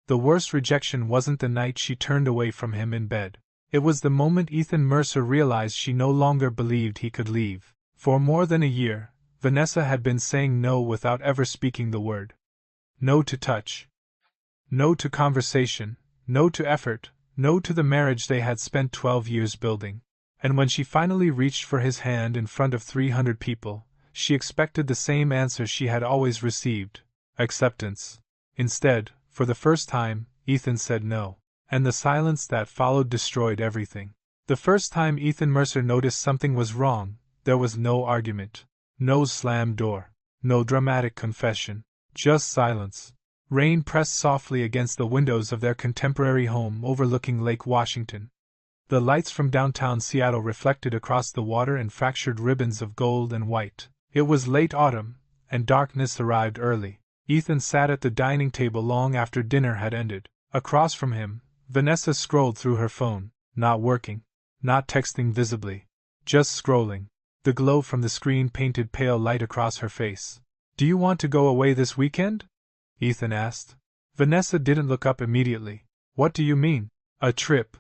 The worst rejection wasn't the night she turned away from him in bed. It was the moment Ethan Mercer realized she no longer believed he could leave. For more than a year, Vanessa had been saying no without ever speaking the word. No to touch. No to conversation. No to effort. No to the marriage they had spent 12 years building. And when she finally reached for his hand in front of 300 people, she expected the same answer she had always received: acceptance. Instead, for the first time, Ethan said no. And the silence that followed destroyed everything. The first time Ethan Mercer noticed something was wrong, there was no argument. No slammed door. No dramatic confession. Just silence. Rain pressed softly against the windows of their contemporary home overlooking Lake Washington. The lights from downtown Seattle reflected across the water in fractured ribbons of gold and white. It was late autumn, and darkness arrived early. Ethan sat at the dining table long after dinner had ended. Across from him, Vanessa scrolled through her phone, not working, not texting visibly, just scrolling. The glow from the screen painted pale light across her face. "Do you want to go away this weekend?" Ethan asked. Vanessa didn't look up immediately. "What do you mean? A trip?"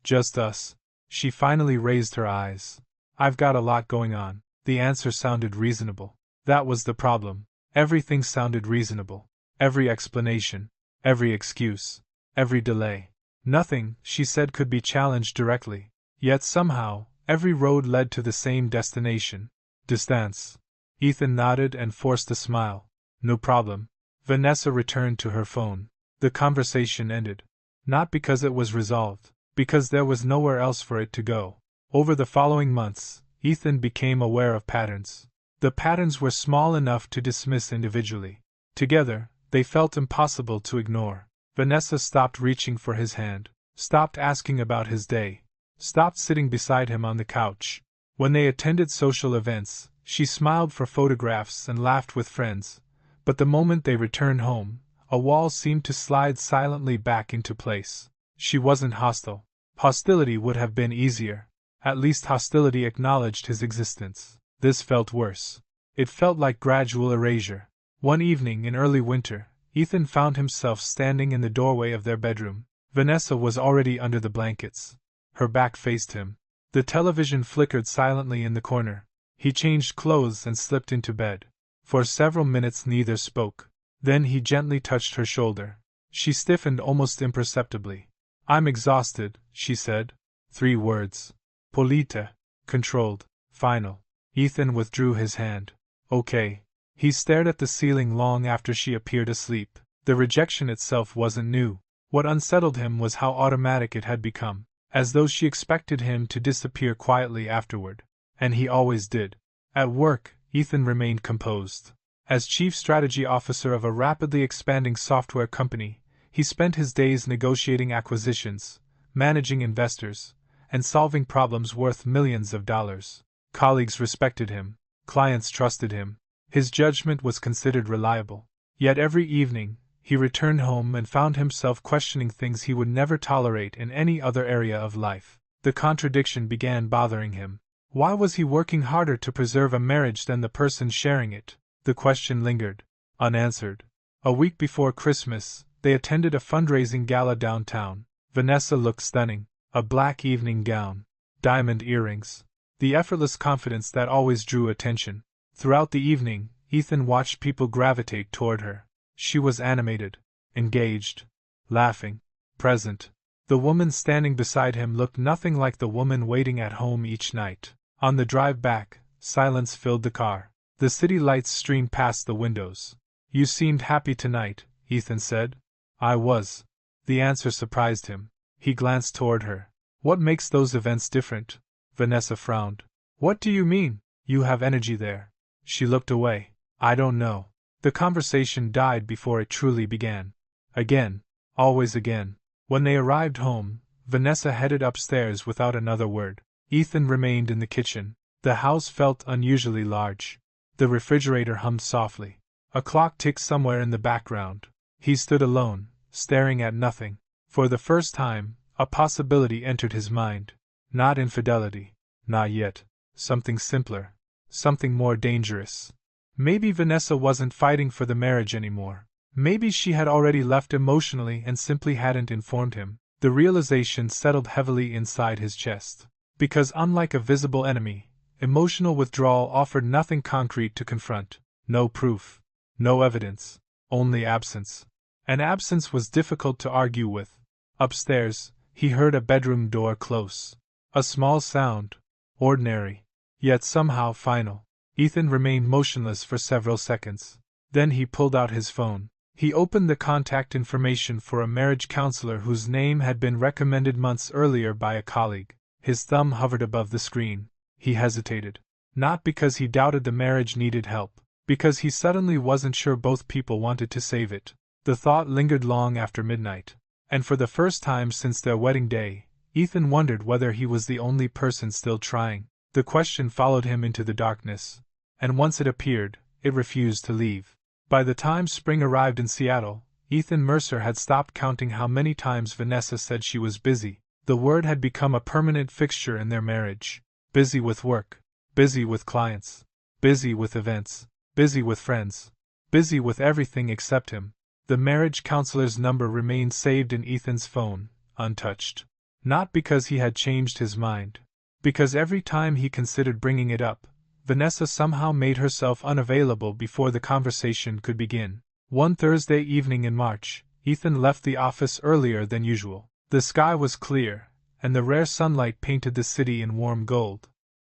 "Just us." She finally raised her eyes. "I've got a lot going on." The answer sounded reasonable. That was the problem. Everything sounded reasonable. Every explanation, every excuse, every delay. Nothing, she said, could be challenged directly. Yet somehow, every road led to the same destination. Distance. Ethan nodded and forced a smile. "No problem." Vanessa returned to her phone. The conversation ended. Not because it was resolved, because there was nowhere else for it to go. Over the following months, Ethan became aware of patterns. The patterns were small enough to dismiss individually. Together, they felt impossible to ignore. Vanessa stopped reaching for his hand, stopped asking about his day, stopped sitting beside him on the couch. When they attended social events, she smiled for photographs and laughed with friends, but the moment they returned home, a wall seemed to slide silently back into place. She wasn't hostile. Hostility would have been easier. At least hostility acknowledged his existence. This felt worse. It felt like gradual erasure. One evening in early winter, Ethan found himself standing in the doorway of their bedroom. Vanessa was already under the blankets. Her back faced him. The television flickered silently in the corner. He changed clothes and slipped into bed. For several minutes neither spoke. Then he gently touched her shoulder. She stiffened almost imperceptibly. "I'm exhausted," she said. 3 words. Polite. Controlled. Final. Ethan withdrew his hand. "Okay." He stared at the ceiling long after she appeared asleep. The rejection itself wasn't new. What unsettled him was how automatic it had become, as though she expected him to disappear quietly afterward. And he always did. At work, Ethan remained composed. As chief strategy officer of a rapidly expanding software company, he spent his days negotiating acquisitions, managing investors, and solving problems worth millions of dollars. Colleagues respected him. Clients trusted him. His judgment was considered reliable. Yet every evening, he returned home and found himself questioning things he would never tolerate in any other area of life. The contradiction began bothering him. Why was he working harder to preserve a marriage than the person sharing it? The question lingered, unanswered. A week before Christmas, they attended a fundraising gala downtown. Vanessa looked stunning. A black evening gown, diamond earrings, the effortless confidence that always drew attention. Throughout the evening, Ethan watched people gravitate toward her. She was animated, engaged, laughing, present. The woman standing beside him looked nothing like the woman waiting at home each night. On the drive back, silence filled the car. The city lights streamed past the windows. "You seemed happy tonight," Ethan said. "I was." The answer surprised him. He glanced toward her. "What makes those events different?" Vanessa frowned. "What do you mean? You have energy there." She looked away. "I don't know." The conversation died before it truly began. Again. Always again. When they arrived home, Vanessa headed upstairs without another word. Ethan remained in the kitchen. The house felt unusually large. The refrigerator hummed softly. A clock ticked somewhere in the background. He stood alone, staring at nothing. For the first time, a possibility entered his mind. Not infidelity. Not yet. Something simpler. Something more dangerous. Maybe Vanessa wasn't fighting for the marriage anymore. Maybe she had already left emotionally and simply hadn't informed him. The realization settled heavily inside his chest. Because unlike a visible enemy, emotional withdrawal offered nothing concrete to confront. No proof. No evidence. Only absence. And absence was difficult to argue with. Upstairs, he heard a bedroom door close. A small sound. Ordinary. Yet somehow final. Ethan remained motionless for several seconds. Then he pulled out his phone. He opened the contact information for a marriage counselor whose name had been recommended months earlier by a colleague. His thumb hovered above the screen. He hesitated. Not because he doubted the marriage needed help, because he suddenly wasn't sure both people wanted to save it. The thought lingered long after midnight. And for the first time since their wedding day, Ethan wondered whether he was the only person still trying. The question followed him into the darkness. And once it appeared, it refused to leave. By the time spring arrived in Seattle, Ethan Mercer had stopped counting how many times Vanessa said she was busy. The word had become a permanent fixture in their marriage. Busy with work. Busy with clients. Busy with events. Busy with friends. Busy with everything except him. The marriage counselor's number remained saved in Ethan's phone, untouched. Not because he had changed his mind. Because every time he considered bringing it up, Vanessa somehow made herself unavailable before the conversation could begin. One Thursday evening in March, Ethan left the office earlier than usual. The sky was clear, and the rare sunlight painted the city in warm gold.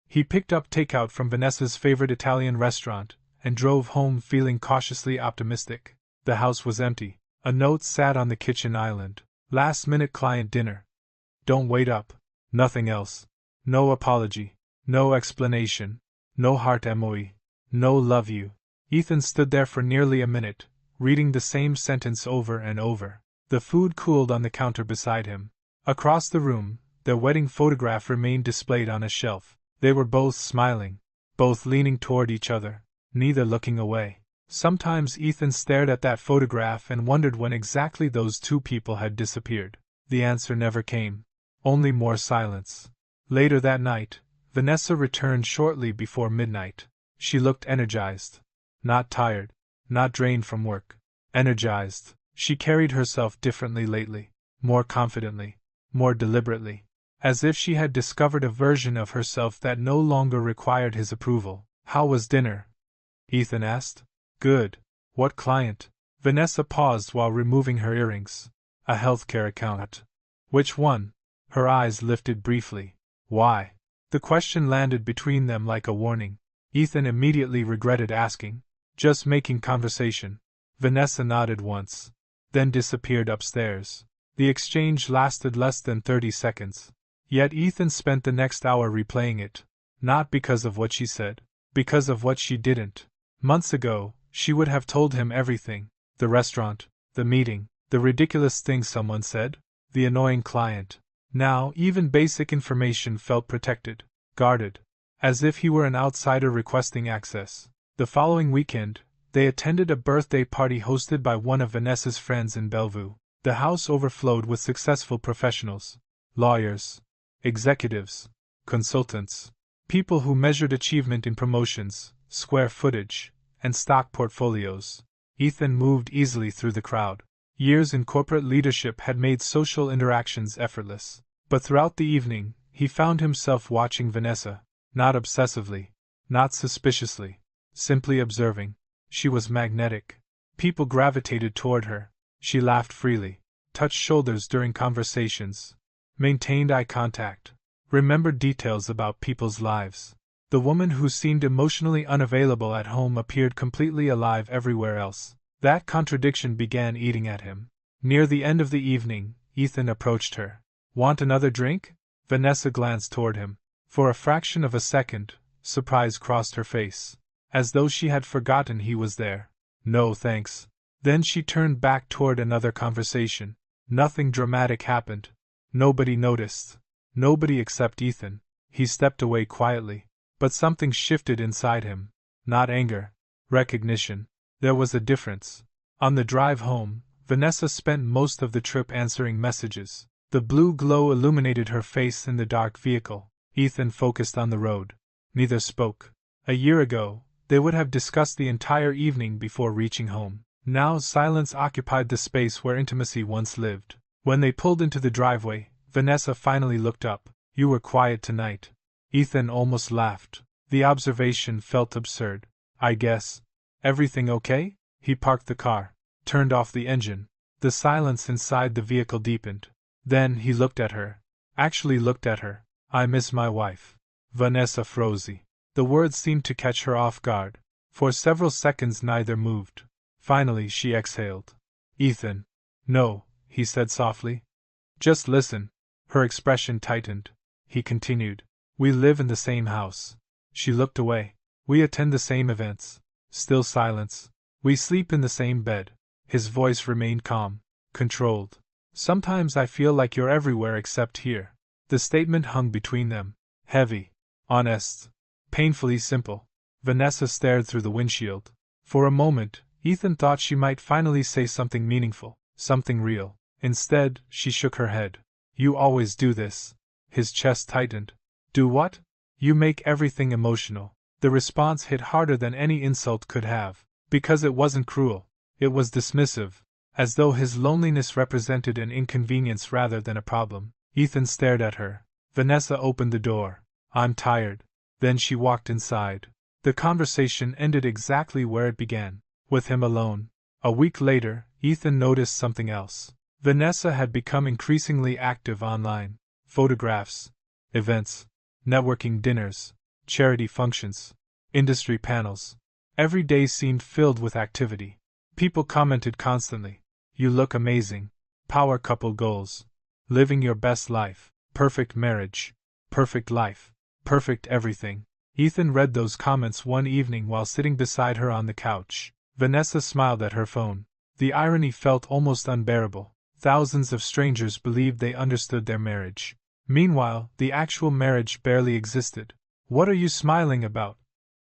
He picked up takeout from Vanessa's favorite Italian restaurant, and drove home feeling cautiously optimistic. The house was empty. A note sat on the kitchen island. Last-minute client dinner. Don't wait up. Nothing else. No apology. No explanation. No heart emoji. No love you. Ethan stood there for nearly a minute, reading the same sentence over and over. The food cooled on the counter beside him. Across the room, their wedding photograph remained displayed on a shelf. They were both smiling, both leaning toward each other, neither looking away. Sometimes Ethan stared at that photograph and wondered when exactly those two people had disappeared. The answer never came. Only more silence. Later that night, Vanessa returned shortly before midnight. She looked energized. Not tired. Not drained from work. Energized. She carried herself differently lately. More confidently. More deliberately. As if she had discovered a version of herself that no longer required his approval. How was dinner? Ethan asked. Good. What client? Vanessa paused while removing her earrings. A healthcare account. Which one? Her eyes lifted briefly. Why? The question landed between them like a warning. Ethan immediately regretted asking. Just making conversation. Vanessa nodded once, then disappeared upstairs. The exchange lasted less than 30 seconds. Yet Ethan spent the next hour replaying it. Not because of what she said. Because of what she didn't. Months ago, she would have told him everything. The restaurant, the meeting, the ridiculous thing someone said, the annoying client. Now, even basic information felt protected, guarded, as if he were an outsider requesting access. The following weekend, they attended a birthday party hosted by one of Vanessa's friends in Bellevue. The house overflowed with successful professionals. Lawyers, executives, consultants, people who measured achievement in promotions, square footage, and stock portfolios. Ethan moved easily through the crowd. Years in corporate leadership had made social interactions effortless. But throughout the evening, he found himself watching Vanessa, not obsessively, not suspiciously, simply observing. She was magnetic. People gravitated toward her. She laughed freely, touched shoulders during conversations, maintained eye contact, remembered details about people's lives. The woman who seemed emotionally unavailable at home appeared completely alive everywhere else. That contradiction began eating at him. Near the end of the evening, Ethan approached her. Want another drink? Vanessa glanced toward him. For a fraction of a second, surprise crossed her face, as though she had forgotten he was there. No thanks. Then she turned back toward another conversation. Nothing dramatic happened. Nobody noticed. Nobody except Ethan. He stepped away quietly. But something shifted inside him. Not anger. Recognition. There was a difference. On the drive home, Vanessa spent most of the trip answering messages. The blue glow illuminated her face in the dark vehicle. Ethan focused on the road. Neither spoke. A year ago, they would have discussed the entire evening before reaching home. Now silence occupied the space where intimacy once lived. When they pulled into the driveway, Vanessa finally looked up. "You were quiet tonight." Ethan almost laughed. The observation felt absurd. "I guess. Everything okay?" He parked the car, turned off the engine. The silence inside the vehicle deepened. Then he looked at her. Actually looked at her. "I miss my wife." Vanessa froze. The words seemed to catch her off guard. For several seconds neither moved. Finally she exhaled. "Ethan." "No," he said softly. "Just listen." Her expression tightened. He continued. "We live in the same house." She looked away. "We attend the same events." Still silence. "We sleep in the same bed." His voice remained calm, controlled. "Sometimes I feel like you're everywhere except here." The statement hung between them. Heavy. Honest. Painfully simple. Vanessa stared through the windshield. For a moment, Ethan thought she might finally say something meaningful, something real. Instead, she shook her head. "You always do this." His chest tightened. "Do what?" "You make everything emotional." The response hit harder than any insult could have. Because it wasn't cruel. It was dismissive. As though his loneliness represented an inconvenience rather than a problem. Ethan stared at her. Vanessa opened the door. "I'm tired." Then she walked inside. The conversation ended exactly where it began. With him alone. A week later, Ethan noticed something else. Vanessa had become increasingly active online. Photographs, events, networking dinners, charity functions, industry panels. Every day seemed filled with activity. People commented constantly. "You look amazing." "Power couple goals." "Living your best life." "Perfect marriage." "Perfect life." "Perfect everything." Ethan read those comments one evening while sitting beside her on the couch. Vanessa smiled at her phone. The irony felt almost unbearable. Thousands of strangers believed they understood their marriage. Meanwhile, the actual marriage barely existed. "What are you smiling about?"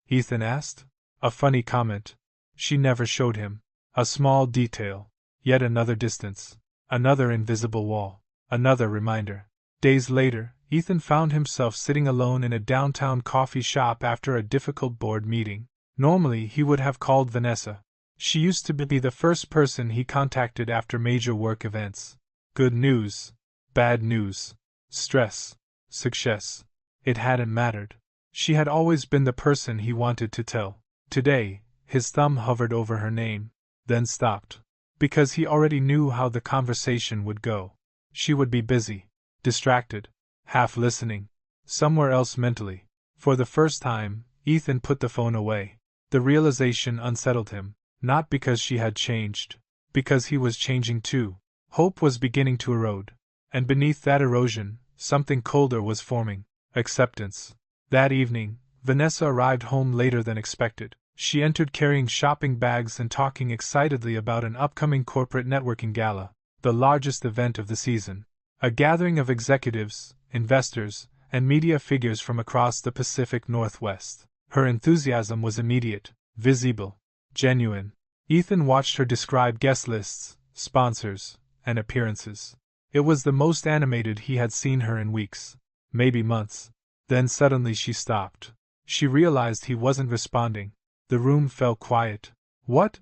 Ethan asked. A funny comment. She never showed him. A small detail. Yet another distance. Another invisible wall. Another reminder. Days later, Ethan found himself sitting alone in a downtown coffee shop after a difficult board meeting. Normally he would have called Vanessa. She used to be the first person he contacted after major work events. Good news. Bad news. Stress. Success. It hadn't mattered. She had always been the person he wanted to tell. Today, his thumb hovered over her name, then stopped. Because he already knew how the conversation would go. She would be busy. Distracted. Half listening. Somewhere else mentally. For the first time, Ethan put the phone away. The realization unsettled him. Not because she had changed. Because he was changing too. Hope was beginning to erode. And beneath that erosion, something colder was forming. Acceptance. That evening, Vanessa arrived home later than expected. She entered carrying shopping bags and talking excitedly about an upcoming corporate networking gala, the largest event of the season. A gathering of executives, investors, and media figures from across the Pacific Northwest. Her enthusiasm was immediate, visible, genuine. Ethan watched her describe guest lists, sponsors, and appearances. It was the most animated he had seen her in weeks, maybe months. Then suddenly she stopped. She realized he wasn't responding. The room fell quiet. "What?"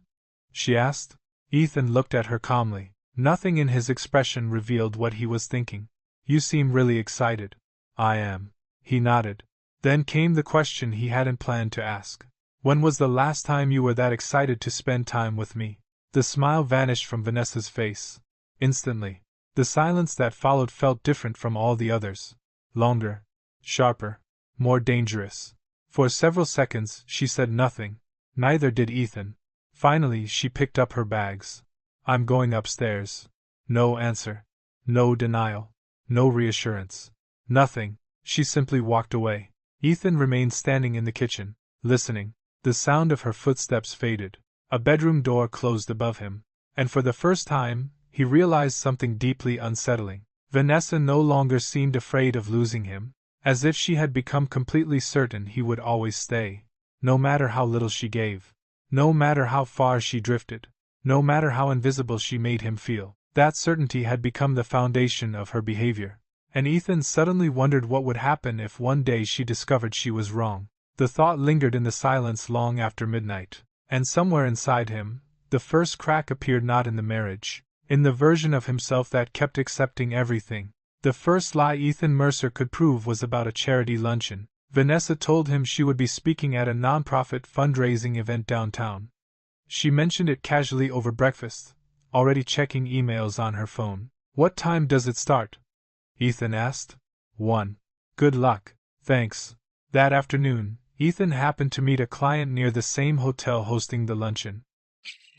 she asked. Ethan looked at her calmly. Nothing in his expression revealed what he was thinking. "You seem really excited." "I am." He nodded. Then came the question he hadn't planned to ask. "When was the last time you were that excited to spend time with me?" The smile vanished from Vanessa's face. Instantly. The silence that followed felt different from all the others. Longer. Sharper. More dangerous. For several seconds, she said nothing. Neither did Ethan. Finally, she picked up her bags. "I'm going upstairs." No answer. No denial. No reassurance. Nothing. She simply walked away. Ethan remained standing in the kitchen, listening. The sound of her footsteps faded. A bedroom door closed above him. And for the first time, he realized something deeply unsettling. Vanessa no longer seemed afraid of losing him, as if she had become completely certain he would always stay. No matter how little she gave. No matter how far she drifted. No matter how invisible she made him feel. That certainty had become the foundation of her behavior. And Ethan suddenly wondered what would happen if one day she discovered she was wrong. The thought lingered in the silence long after midnight. And somewhere inside him, The first crack appeared not in the marriage, in the version of himself that kept accepting everything. The first lie Ethan Mercer could prove was about a charity luncheon. Vanessa told him she would be speaking at a nonprofit fundraising event downtown. She mentioned it casually over breakfast, already checking emails on her phone. "What time does it start?" Ethan asked. 1. "Good luck, thanks." That afternoon, Ethan happened to meet a client near the same hotel hosting the luncheon.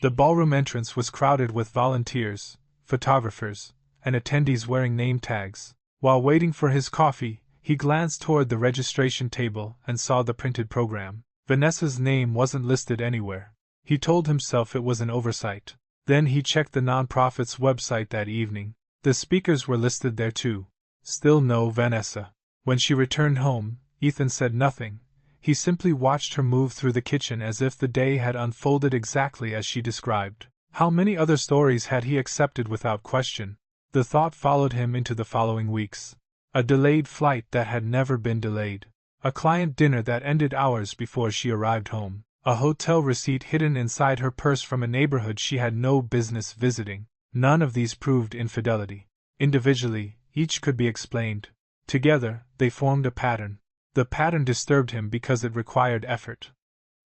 The ballroom entrance was crowded with volunteers, photographers, and attendees wearing name tags. While waiting for his coffee, he glanced toward the registration table and saw the printed program. Vanessa's name wasn't listed anywhere. He told himself it was an oversight. Then he checked the nonprofit's website that evening. The speakers were listed there too. Still no Vanessa. When she returned home, Ethan said nothing. He simply watched her move through the kitchen as if the day had unfolded exactly as she described. How many other stories had he accepted without question? The thought followed him into the following weeks. A delayed flight that had never been delayed. A client dinner that ended hours before she arrived home. A hotel receipt hidden inside her purse from a neighborhood she had no business visiting. None of these proved infidelity. Individually, each could be explained. Together, they formed a pattern. The pattern disturbed him because it required effort.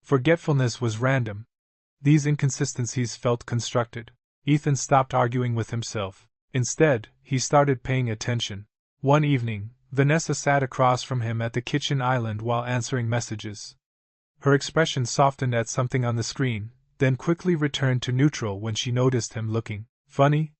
Forgetfulness was random. These inconsistencies felt constructed. Ethan stopped arguing with himself. Instead, he started paying attention. One evening, Vanessa sat across from him at the kitchen island while answering messages. Her expression softened at something on the screen, then quickly returned to neutral when she noticed him looking. "Funny?"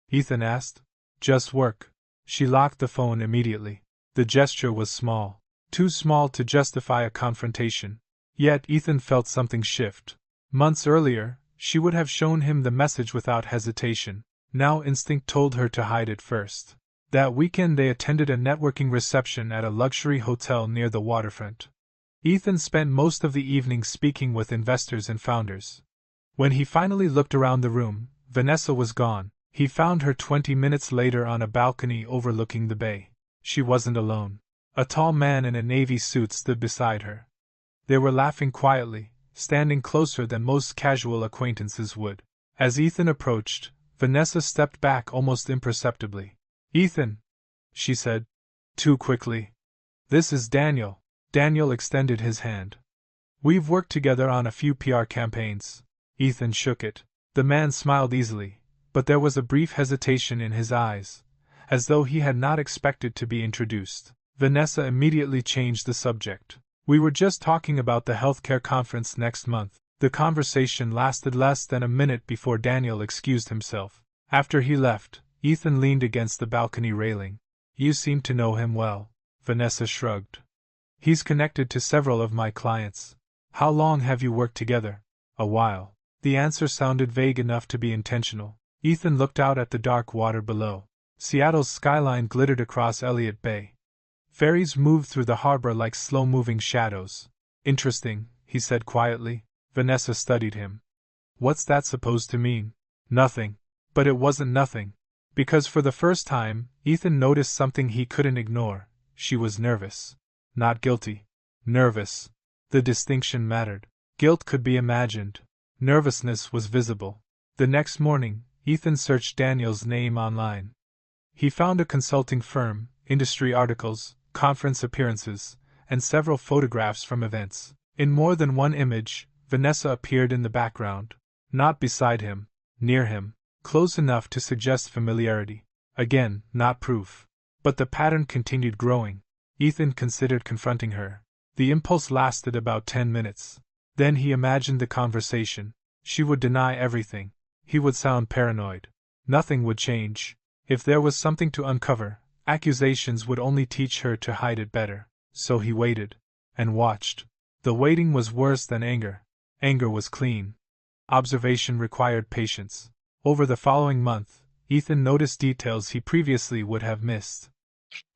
Ethan asked. "Just work." She locked the phone immediately. The gesture was small. Too small to justify a confrontation. Yet Ethan felt something shift. Months earlier, she would have shown him the message without hesitation. Now instinct told her to hide it first. That weekend they attended a networking reception at a luxury hotel near the waterfront. Ethan spent most of the evening speaking with investors and founders. When he finally looked around the room, Vanessa was gone. He found her 20 minutes later on a balcony overlooking the bay. She wasn't alone. A tall man in a navy suit stood beside her. They were laughing quietly, standing closer than most casual acquaintances would. As Ethan approached, Vanessa stepped back almost imperceptibly. "Ethan," she said. Too quickly. "This is Daniel." Daniel extended his hand. "We've worked together on a few PR campaigns." Ethan shook it. The man smiled easily, but there was a brief hesitation in his eyes, as though he had not expected to be introduced. Vanessa immediately changed the subject. "We were just talking about the healthcare conference next month." The conversation lasted less than a minute before Daniel excused himself. After he left, Ethan leaned against the balcony railing. "You seem to know him well." Vanessa shrugged. "He's connected to several of my clients." "How long have you worked together?" "A while." The answer sounded vague enough to be intentional. Ethan looked out at the dark water below. Seattle's skyline glittered across Elliott Bay. Ferries moved through the harbor like slow-moving shadows. "Interesting," he said quietly. Vanessa studied him. "What's that supposed to mean?" "Nothing." But it wasn't nothing. Because for the first time, Ethan noticed something he couldn't ignore. She was nervous. Not guilty. Nervous. The distinction mattered. Guilt could be imagined. Nervousness was visible. The next morning, Ethan searched Daniel's name online. He found a consulting firm, industry articles, conference appearances, and several photographs from events. In more than one image, Vanessa appeared in the background. Not beside him, near him, close enough to suggest familiarity. Again, not proof. But the pattern continued growing. Ethan considered confronting her. The impulse lasted about 10 minutes. Then he imagined the conversation. She would deny everything. He would sound paranoid. Nothing would change. If there was something to uncover, accusations would only teach her to hide it better. So he waited. And watched. The waiting was worse than anger. Anger was clean. Observation required patience. Over the following month, Ethan noticed details he previously would have missed.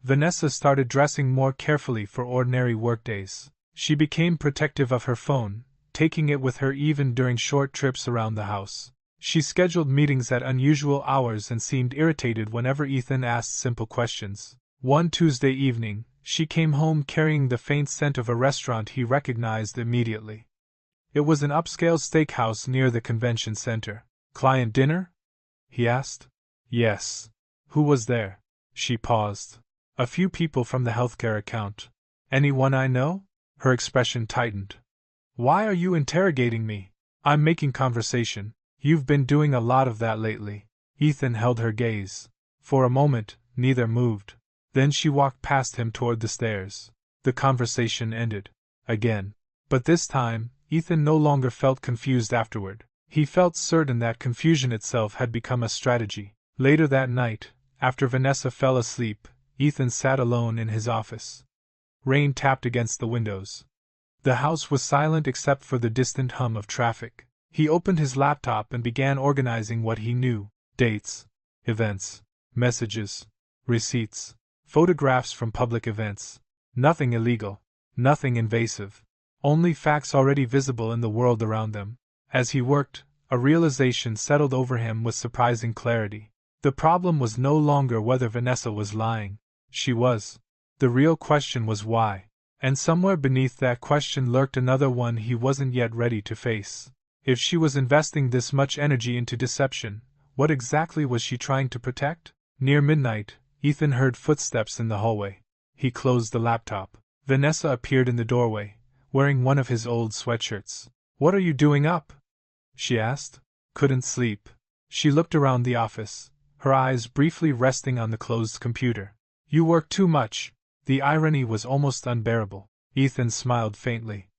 Vanessa started dressing more carefully for ordinary workdays. She became protective of her phone, taking it with her even during short trips around the house. She scheduled meetings at unusual hours and seemed irritated whenever Ethan asked simple questions. One Tuesday evening, she came home carrying the faint scent of a restaurant he recognized immediately. It was an upscale steakhouse near the convention center. Client dinner? He asked. Yes. Who was there? She paused. A few people from the healthcare account. Anyone I know? Her expression tightened. Why are you interrogating me? I'm making conversation. You've been doing a lot of that lately. Ethan held her gaze. For a moment, neither moved. Then she walked past him toward the stairs. The conversation ended. Again. But this time, Ethan no longer felt confused afterward. He felt certain that confusion itself had become a strategy. Later that night, after Vanessa fell asleep, Ethan sat alone in his office. Rain tapped against the windows. The house was silent except for the distant hum of traffic. He opened his laptop and began organizing what he knew: dates, events, messages, receipts, photographs from public events. Nothing illegal, nothing invasive, only facts already visible in the world around them. As he worked, a realization settled over him with surprising clarity. The problem was no longer whether Vanessa was lying. She was. The real question was why. And somewhere beneath that question lurked another one he wasn't yet ready to face. If she was investing this much energy into deception, what exactly was she trying to protect? Near midnight, Ethan heard footsteps in the hallway. He closed the laptop. Vanessa appeared in the doorway, wearing one of his old sweatshirts. "What are you doing up?" she asked. "Couldn't sleep." She looked around the office, her eyes briefly resting on the closed computer. "You work too much." The irony was almost unbearable. Ethan smiled faintly.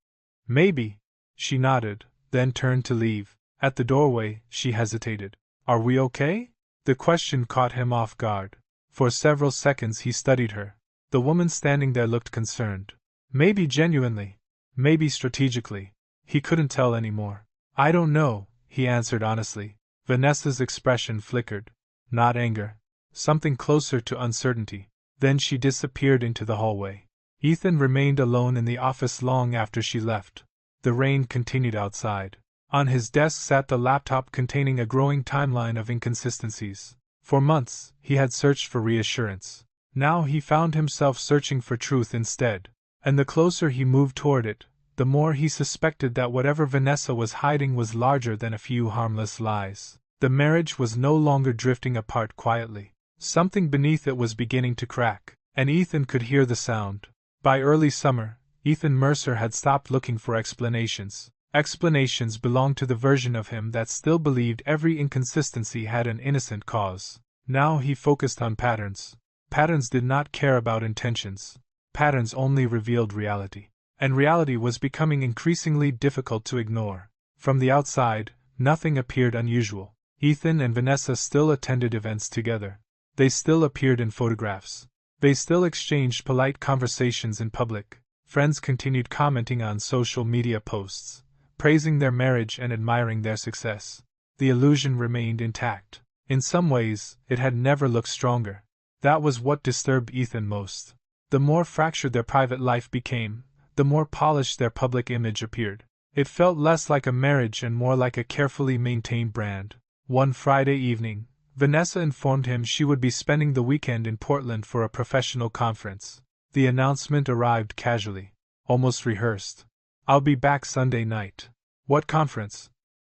"Maybe." She nodded, then turned to leave. At the doorway, she hesitated. "Are we okay?" The question caught him off guard. For several seconds he studied her. The woman standing there looked concerned. Maybe genuinely, maybe strategically. He couldn't tell anymore. "I don't know," he answered honestly. Vanessa's expression flickered. Not anger. Something closer to uncertainty. Then she disappeared into the hallway. Ethan remained alone in the office long after she left. The rain continued outside. On his desk sat the laptop containing a growing timeline of inconsistencies. For months, he had searched for reassurance. Now he found himself searching for truth instead. And the closer he moved toward it, the more he suspected that whatever Vanessa was hiding was larger than a few harmless lies. The marriage was no longer drifting apart quietly. Something beneath it was beginning to crack, and Ethan could hear the sound. By early summer, Ethan Mercer had stopped looking for explanations. Explanations belonged to the version of him that still believed every inconsistency had an innocent cause. Now he focused on patterns. Patterns did not care about intentions. Patterns only revealed reality. And reality was becoming increasingly difficult to ignore. From the outside, nothing appeared unusual. Ethan and Vanessa still attended events together. They still appeared in photographs. They still exchanged polite conversations in public. Friends continued commenting on social media posts, praising their marriage and admiring their success. The illusion remained intact. In some ways, it had never looked stronger. That was what disturbed Ethan most. The more fractured their private life became, the more polished their public image appeared. It felt less like a marriage and more like a carefully maintained brand. One Friday evening, Vanessa informed him she would be spending the weekend in Portland for a professional conference. The announcement arrived casually, almost rehearsed. "I'll be back Sunday night." "What conference?"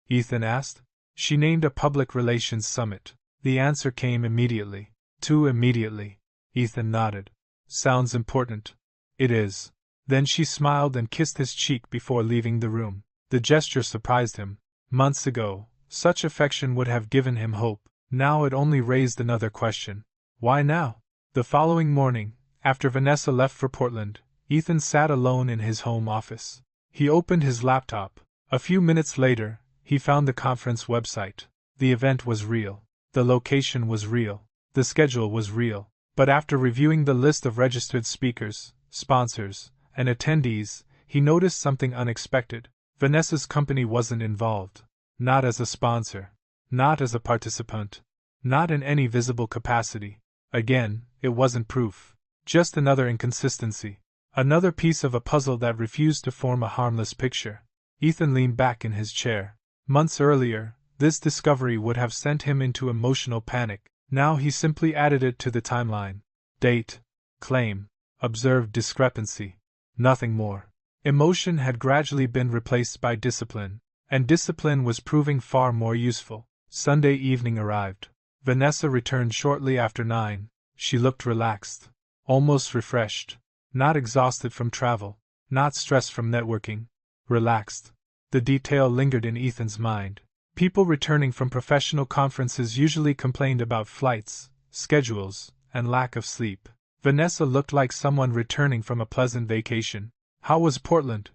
Ethan asked. She named a public relations summit. The answer came immediately. Too immediately. Ethan nodded. "Sounds important." "It is." Then she smiled and kissed his cheek before leaving the room. The gesture surprised him. Months ago, such affection would have given him hope. Now it only raised another question. Why now? The following morning, after Vanessa left for Portland, Ethan sat alone in his home office. He opened his laptop. A few minutes later, he found the conference website. The event was real. The location was real. The schedule was real. But after reviewing the list of registered speakers, sponsors, and attendees, he noticed something unexpected. Vanessa's company wasn't involved. Not as a sponsor. Not as a participant. Not in any visible capacity. Again, it wasn't proof. Just another inconsistency. Another piece of a puzzle that refused to form a harmless picture. Ethan leaned back in his chair. Months earlier, this discovery would have sent him into emotional panic. Now he simply added it to the timeline. Date. Claim. Observed discrepancy. Nothing more. Emotion had gradually been replaced by discipline, and discipline was proving far more useful. Sunday evening arrived. Vanessa returned shortly after 9. She looked relaxed, almost refreshed, not exhausted from travel, not stressed from networking, relaxed. The detail lingered in Ethan's mind. People returning from professional conferences usually complained about flights, schedules, and lack of sleep. Vanessa looked like someone returning from a pleasant vacation. "How was Portland?"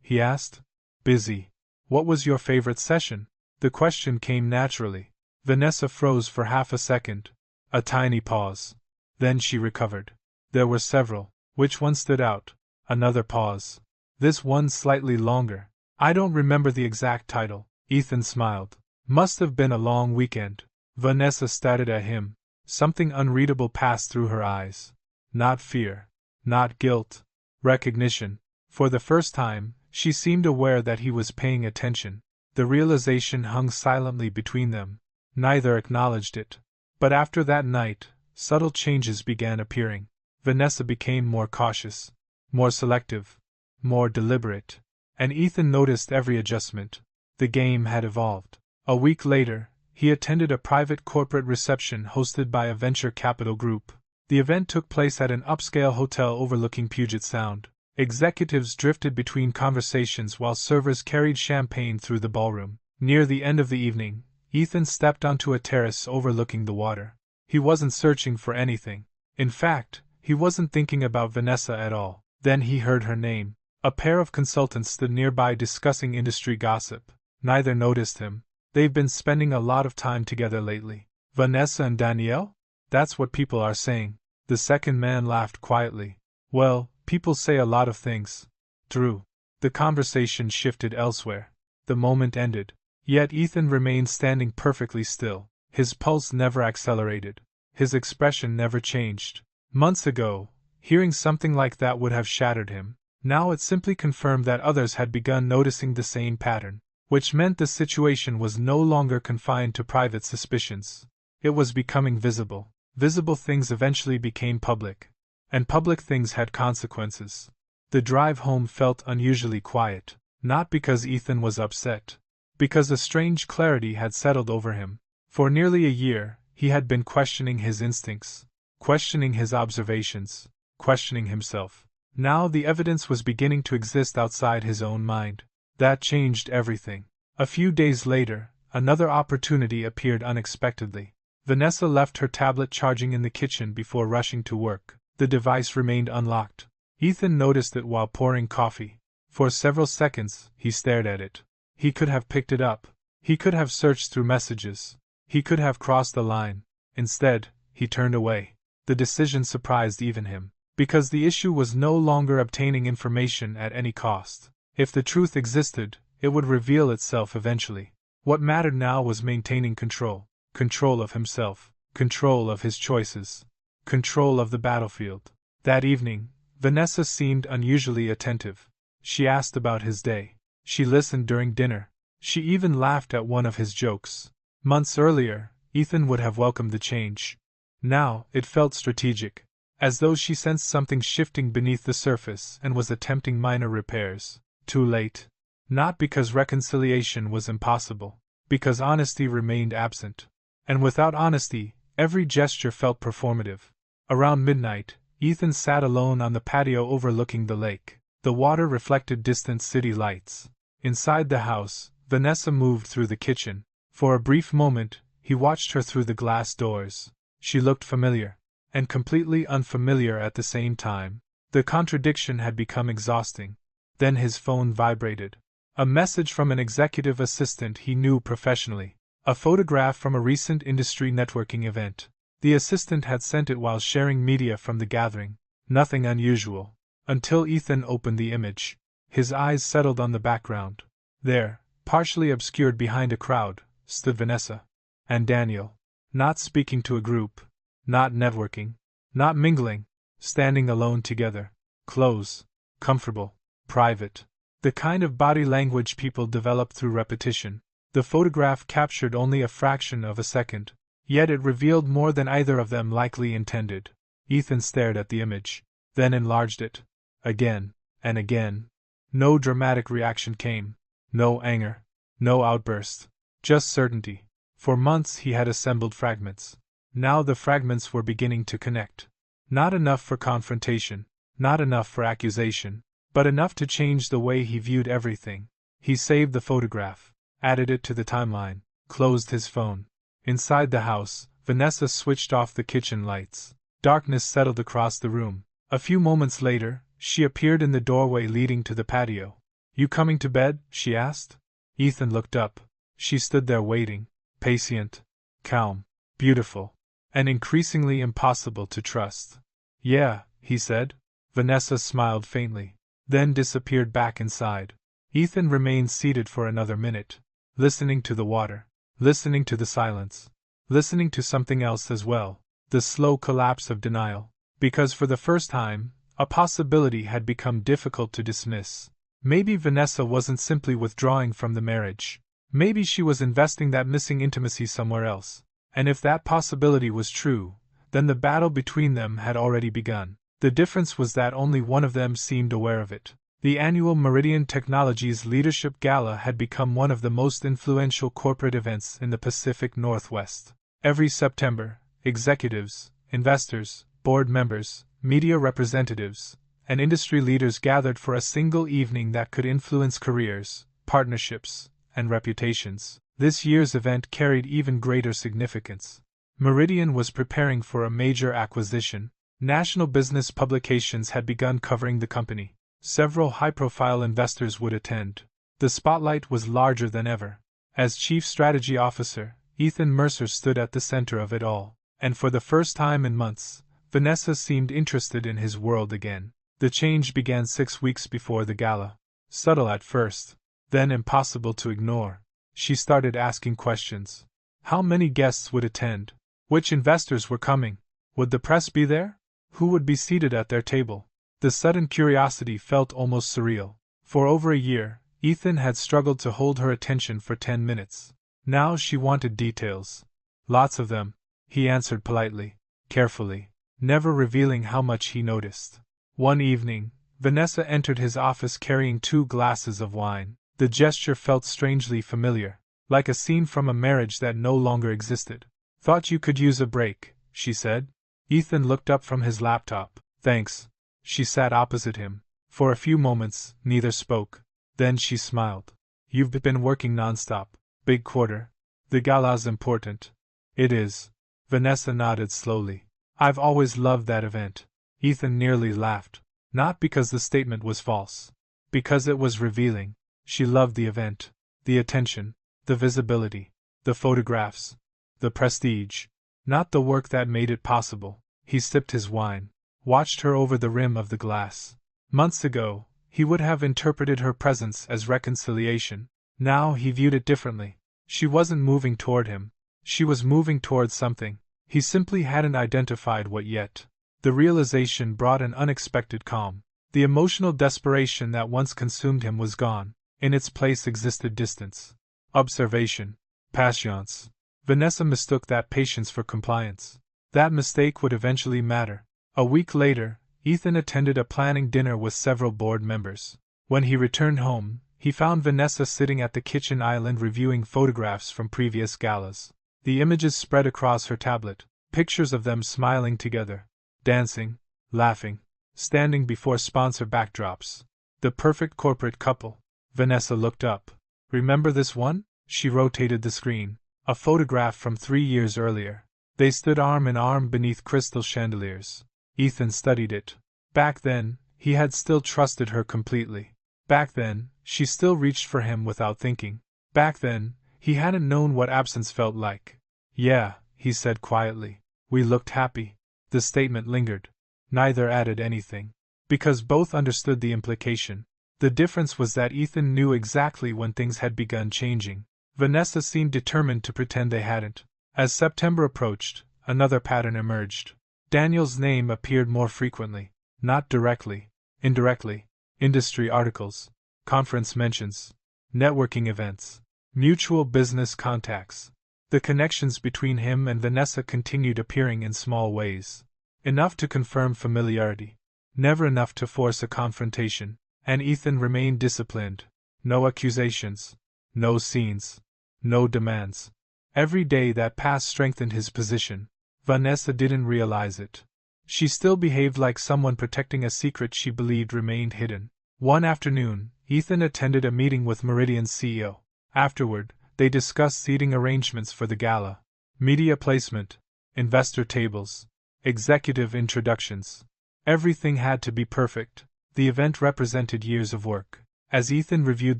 he asked. "Busy." "What was your favorite session?" The question came naturally. Vanessa froze for half a second. A tiny pause. Then she recovered. "There were several. Which one stood out?" Another pause. "This one slightly longer. I don't remember the exact title." Ethan smiled. "Must have been a long weekend." Vanessa stared at him. Something unreadable passed through her eyes. Not fear. Not guilt. Recognition. For the first time, she seemed aware that he was paying attention. The realization hung silently between them. Neither acknowledged it. But after that night, subtle changes began appearing. Vanessa became more cautious, more selective, more deliberate. And Ethan noticed every adjustment. The game had evolved. A week later, he attended a private corporate reception hosted by a venture capital group. The event took place at an upscale hotel overlooking Puget Sound. Executives drifted between conversations while servers carried champagne through the ballroom. Near the end of the evening, Ethan stepped onto a terrace overlooking the water. He wasn't searching for anything. In fact, he wasn't thinking about Vanessa at all. Then he heard her name. A pair of consultants stood nearby discussing industry gossip. Neither noticed him. "They've been spending a lot of time together lately." "Vanessa and Danielle?" "That's what people are saying." The second man laughed quietly. "Well, people say a lot of things. True." The conversation shifted elsewhere. The moment ended. Yet Ethan remained standing perfectly still. His pulse never accelerated. His expression never changed. Months ago, hearing something like that would have shattered him. Now it simply confirmed that others had begun noticing the same pattern, which meant the situation was no longer confined to private suspicions. It was becoming visible. Visible things eventually became public. And public things had consequences. The drive home felt unusually quiet, not because Ethan was upset, because a strange clarity had settled over him. For nearly a year, he had been questioning his instincts, questioning his observations, questioning himself. Now the evidence was beginning to exist outside his own mind. That changed everything. A few days later, another opportunity appeared unexpectedly. Vanessa left her tablet charging in the kitchen before rushing to work. The device remained unlocked. Ethan noticed it while pouring coffee. For several seconds, he stared at it. He could have picked it up. He could have searched through messages. He could have crossed the line. Instead, he turned away. The decision surprised even him, because the issue was no longer obtaining information at any cost. If the truth existed, it would reveal itself eventually. What mattered now was maintaining control. Control of himself. Control of his choices. Control of the battlefield. That evening, Vanessa seemed unusually attentive. She asked about his day. She listened during dinner. She even laughed at one of his jokes. Months earlier, Ethan would have welcomed the change. Now, it felt strategic, as though she sensed something shifting beneath the surface and was attempting minor repairs. Too late. Not because reconciliation was impossible, because honesty remained absent. And without honesty, every gesture felt performative. Around midnight, Ethan sat alone on the patio overlooking the lake. The water reflected distant city lights. Inside the house, Vanessa moved through the kitchen. For a brief moment, he watched her through the glass doors. She looked familiar, and completely unfamiliar at the same time. The contradiction had become exhausting. Then his phone vibrated. A message from an executive assistant he knew professionally. A photograph from a recent industry networking event. The assistant had sent it while sharing media from the gathering. Nothing unusual. Until Ethan opened the image. His eyes settled on the background. There, partially obscured behind a crowd, stood Vanessa. And Daniel. Not speaking to a group. Not networking. Not mingling. Standing alone together. Close. Comfortable. Private. The kind of body language people develop through repetition. The photograph captured only a fraction of a second, yet it revealed more than either of them likely intended. Ethan stared at the image, then enlarged it. Again, and again. No dramatic reaction came. No anger. No outburst. Just certainty. For months he had assembled fragments. Now the fragments were beginning to connect. Not enough for confrontation, not enough for accusation, but enough to change the way he viewed everything. He saved the photograph, added it to the timeline, closed his phone. Inside the house, Vanessa switched off the kitchen lights. Darkness settled across the room. A few moments later, she appeared in the doorway leading to the patio. "You coming to bed?" she asked. Ethan looked up. She stood there waiting, patient, calm, beautiful, and increasingly impossible to trust. "Yeah," he said. Vanessa smiled faintly, then disappeared back inside. Ethan remained seated for another minute, listening to the water, listening to the silence, listening to something else as well, the slow collapse of denial, because for the first time, a possibility had become difficult to dismiss. Maybe Vanessa wasn't simply withdrawing from the marriage. Maybe she was investing that missing intimacy somewhere else. And if that possibility was true, then the battle between them had already begun. The difference was that only one of them seemed aware of it. The annual Meridian Technologies Leadership Gala had become one of the most influential corporate events in the Pacific Northwest. Every September, executives, investors, board members, media representatives, and industry leaders gathered for a single evening that could influence careers, partnerships, and reputations. This year's event carried even greater significance. Meridian was preparing for a major acquisition. National business publications had begun covering the company. Several high-profile investors would attend. The spotlight was larger than ever. As Chief Strategy Officer, Ethan Mercer stood at the center of it all, and for the first time in months, Vanessa seemed interested in his world again. The change began 6 weeks before the gala. Subtle at first, then impossible to ignore. She started asking questions. How many guests would attend? Which investors were coming? Would the press be there? Who would be seated at their table? The sudden curiosity felt almost surreal. For over a year, Ethan had struggled to hold her attention for 10 minutes. Now she wanted details. Lots of them, he answered politely, carefully, never revealing how much he noticed. One evening, Vanessa entered his office carrying 2 glasses of wine. The gesture felt strangely familiar, like a scene from a marriage that no longer existed. "Thought you could use a break," she said. Ethan looked up from his laptop. "Thanks." She sat opposite him. For a few moments, neither spoke. Then she smiled. "You've been working nonstop. Big quarter. The gala's important." "It is." Vanessa nodded slowly. "I've always loved that event." Ethan nearly laughed. Not because the statement was false. Because it was revealing. She loved the event. The attention. The visibility. The photographs. The prestige. Not the work that made it possible. He sipped his wine. Watched her over the rim of the glass. Months ago, he would have interpreted her presence as reconciliation. Now he viewed it differently. She wasn't moving toward him. She was moving toward something. He simply hadn't identified what yet. The realization brought an unexpected calm. The emotional desperation that once consumed him was gone. In its place existed distance. Observation. Patience. Vanessa mistook that patience for compliance. That mistake would eventually matter. A week later, Ethan attended a planning dinner with several board members. When he returned home, he found Vanessa sitting at the kitchen island reviewing photographs from previous galas. The images spread across her tablet, pictures of them smiling together, dancing, laughing, standing before sponsor backdrops. The perfect corporate couple. Vanessa looked up. "Remember this one?" She rotated the screen. A photograph from 3 years earlier. They stood arm in arm beneath crystal chandeliers. Ethan studied it. Back then, he had still trusted her completely. Back then, she still reached for him without thinking. Back then, he hadn't known what absence felt like. "Yeah," he said quietly. "We looked happy." The statement lingered. Neither added anything. Because both understood the implication. The difference was that Ethan knew exactly when things had begun changing. Vanessa seemed determined to pretend they hadn't. As September approached, another pattern emerged. Daniel's name appeared more frequently. Not directly, indirectly. Industry articles, conference mentions, networking events, mutual business contacts. The connections between him and Vanessa continued appearing in small ways. Enough to confirm familiarity. Never enough to force a confrontation. And Ethan remained disciplined. No accusations. No scenes. No demands. Every day that passed strengthened his position. Vanessa didn't realize it. She still behaved like someone protecting a secret she believed remained hidden. One afternoon, Ethan attended a meeting with Meridian's CEO. Afterward, they discussed seating arrangements for the gala. Media placement, investor tables, executive introductions. Everything had to be perfect. The event represented years of work. As Ethan reviewed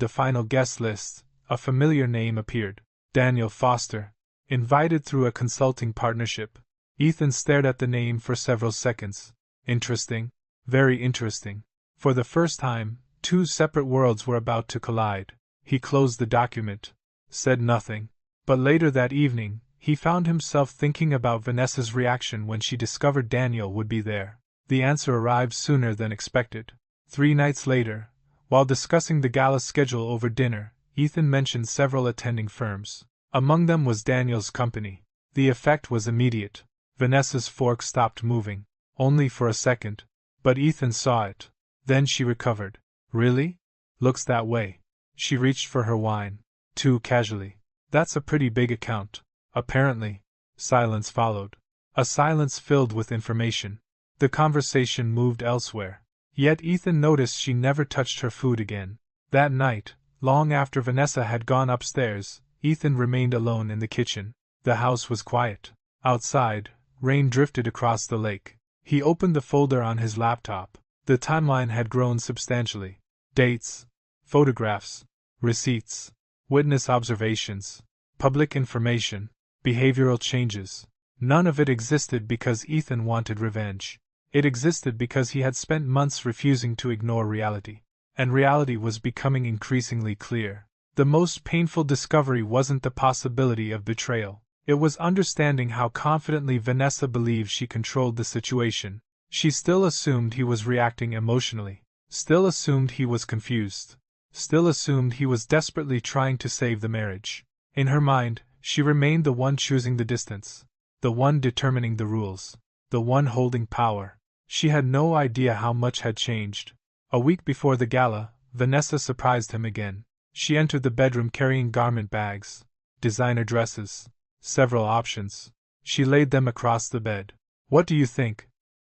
the final guest list, a familiar name appeared. Daniel Foster. Invited through a consulting partnership. Ethan stared at the name for several seconds. Interesting. Very interesting. For the first time, two separate worlds were about to collide. He closed the document. Said nothing. But later that evening, he found himself thinking about Vanessa's reaction when she discovered Daniel would be there. The answer arrived sooner than expected. 3 nights later, while discussing the gala schedule over dinner, Ethan mentioned several attending firms. Among them was Daniel's company. The effect was immediate. Vanessa's fork stopped moving. Only for a second. But Ethan saw it. Then she recovered. Really? Looks that way. She reached for her wine. Too casually. That's a pretty big account. Apparently. Silence followed. A silence filled with information. The conversation moved elsewhere. Yet Ethan noticed she never touched her food again. That night, long after Vanessa had gone upstairs, Ethan remained alone in the kitchen. The house was quiet. Outside, rain drifted across the lake. He opened the folder on his laptop. The timeline had grown substantially. Dates, photographs, receipts, witness observations, public information, behavioral changes. None of it existed because Ethan wanted revenge. It existed because he had spent months refusing to ignore reality. And reality was becoming increasingly clear. The most painful discovery wasn't the possibility of betrayal. It was understanding how confidently Vanessa believed she controlled the situation. She still assumed he was reacting emotionally. Still assumed he was confused. Still assumed he was desperately trying to save the marriage. In her mind, she remained the one choosing the distance. The one determining the rules. The one holding power. She had no idea how much had changed. A week before the gala, Vanessa surprised him again. She entered the bedroom carrying garment bags, designer dresses, several options. She laid them across the bed. What do you think?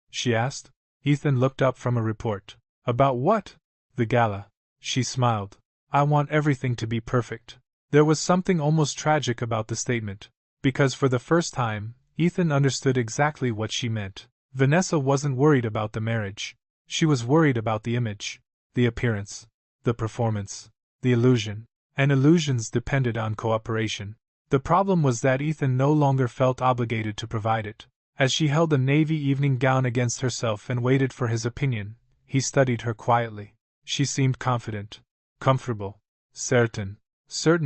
She asked. Ethan looked up from a report. About what? The gala. She smiled. I want everything to be perfect. There was something almost tragic about the statement. Because for the first time, Ethan understood exactly what she meant. Vanessa wasn't worried about the marriage. She was worried about the image, the appearance, the performance, the illusion. And illusions depended on cooperation. The problem was that Ethan no longer felt obligated to provide it. As she held a navy evening gown against herself and waited for his opinion, he studied her quietly. She seemed confident, comfortable, certain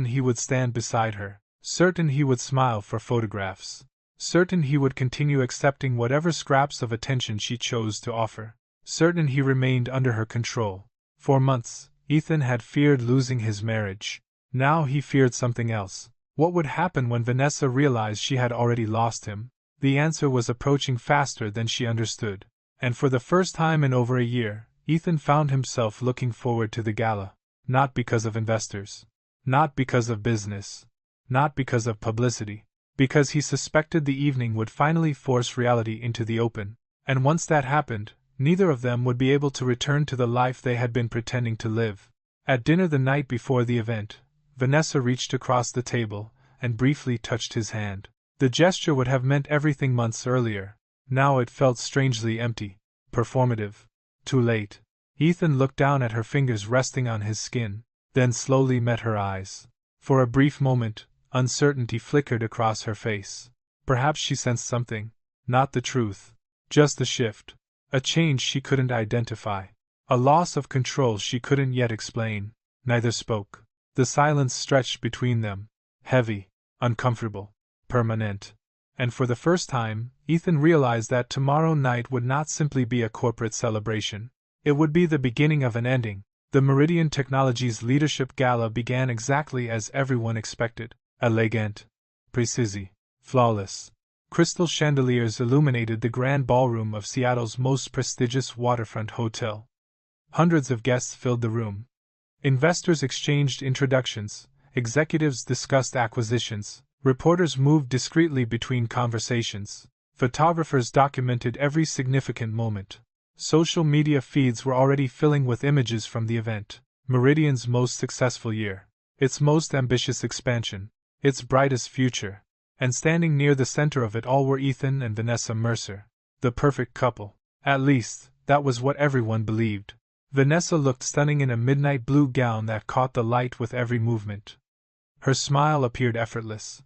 he would stand beside her, certain he would smile for photographs, certain he would continue accepting whatever scraps of attention she chose to offer, certain he remained under her control. For months, Ethan had feared losing his marriage. Now he feared something else. What would happen when Vanessa realized she had already lost him? The answer was approaching faster than she understood. And for the first time in over a year, Ethan found himself looking forward to the gala. Not because of investors. Not because of business. Not because of publicity. Because he suspected the evening would finally force reality into the open. And once that happened, neither of them would be able to return to the life they had been pretending to live. At dinner the night before the event, Vanessa reached across the table and briefly touched his hand. The gesture would have meant everything months earlier. Now it felt strangely empty, performative. Too late. Ethan looked down at her fingers resting on his skin, then slowly met her eyes. For a brief moment, uncertainty flickered across her face. Perhaps she sensed something. Not the truth. Just a shift. A change she couldn't identify. A loss of control she couldn't yet explain. Neither spoke. The silence stretched between them. Heavy, uncomfortable, permanent. And for the first time, Ethan realized that tomorrow night would not simply be a corporate celebration. It would be the beginning of an ending. The Meridian Technologies Leadership Gala began exactly as everyone expected. Elegant, precise, flawless. Crystal chandeliers illuminated the grand ballroom of Seattle's most prestigious waterfront hotel. Hundreds of guests filled the room. Investors exchanged introductions, executives discussed acquisitions, reporters moved discreetly between conversations, photographers documented every significant moment. Social media feeds were already filling with images from the event. Meridian's most successful year, its most ambitious expansion, its brightest future. And standing near the center of it all were Ethan and Vanessa Mercer, the perfect couple. At least, that was what everyone believed. Vanessa looked stunning in a midnight blue gown that caught the light with every movement. Her smile appeared effortless.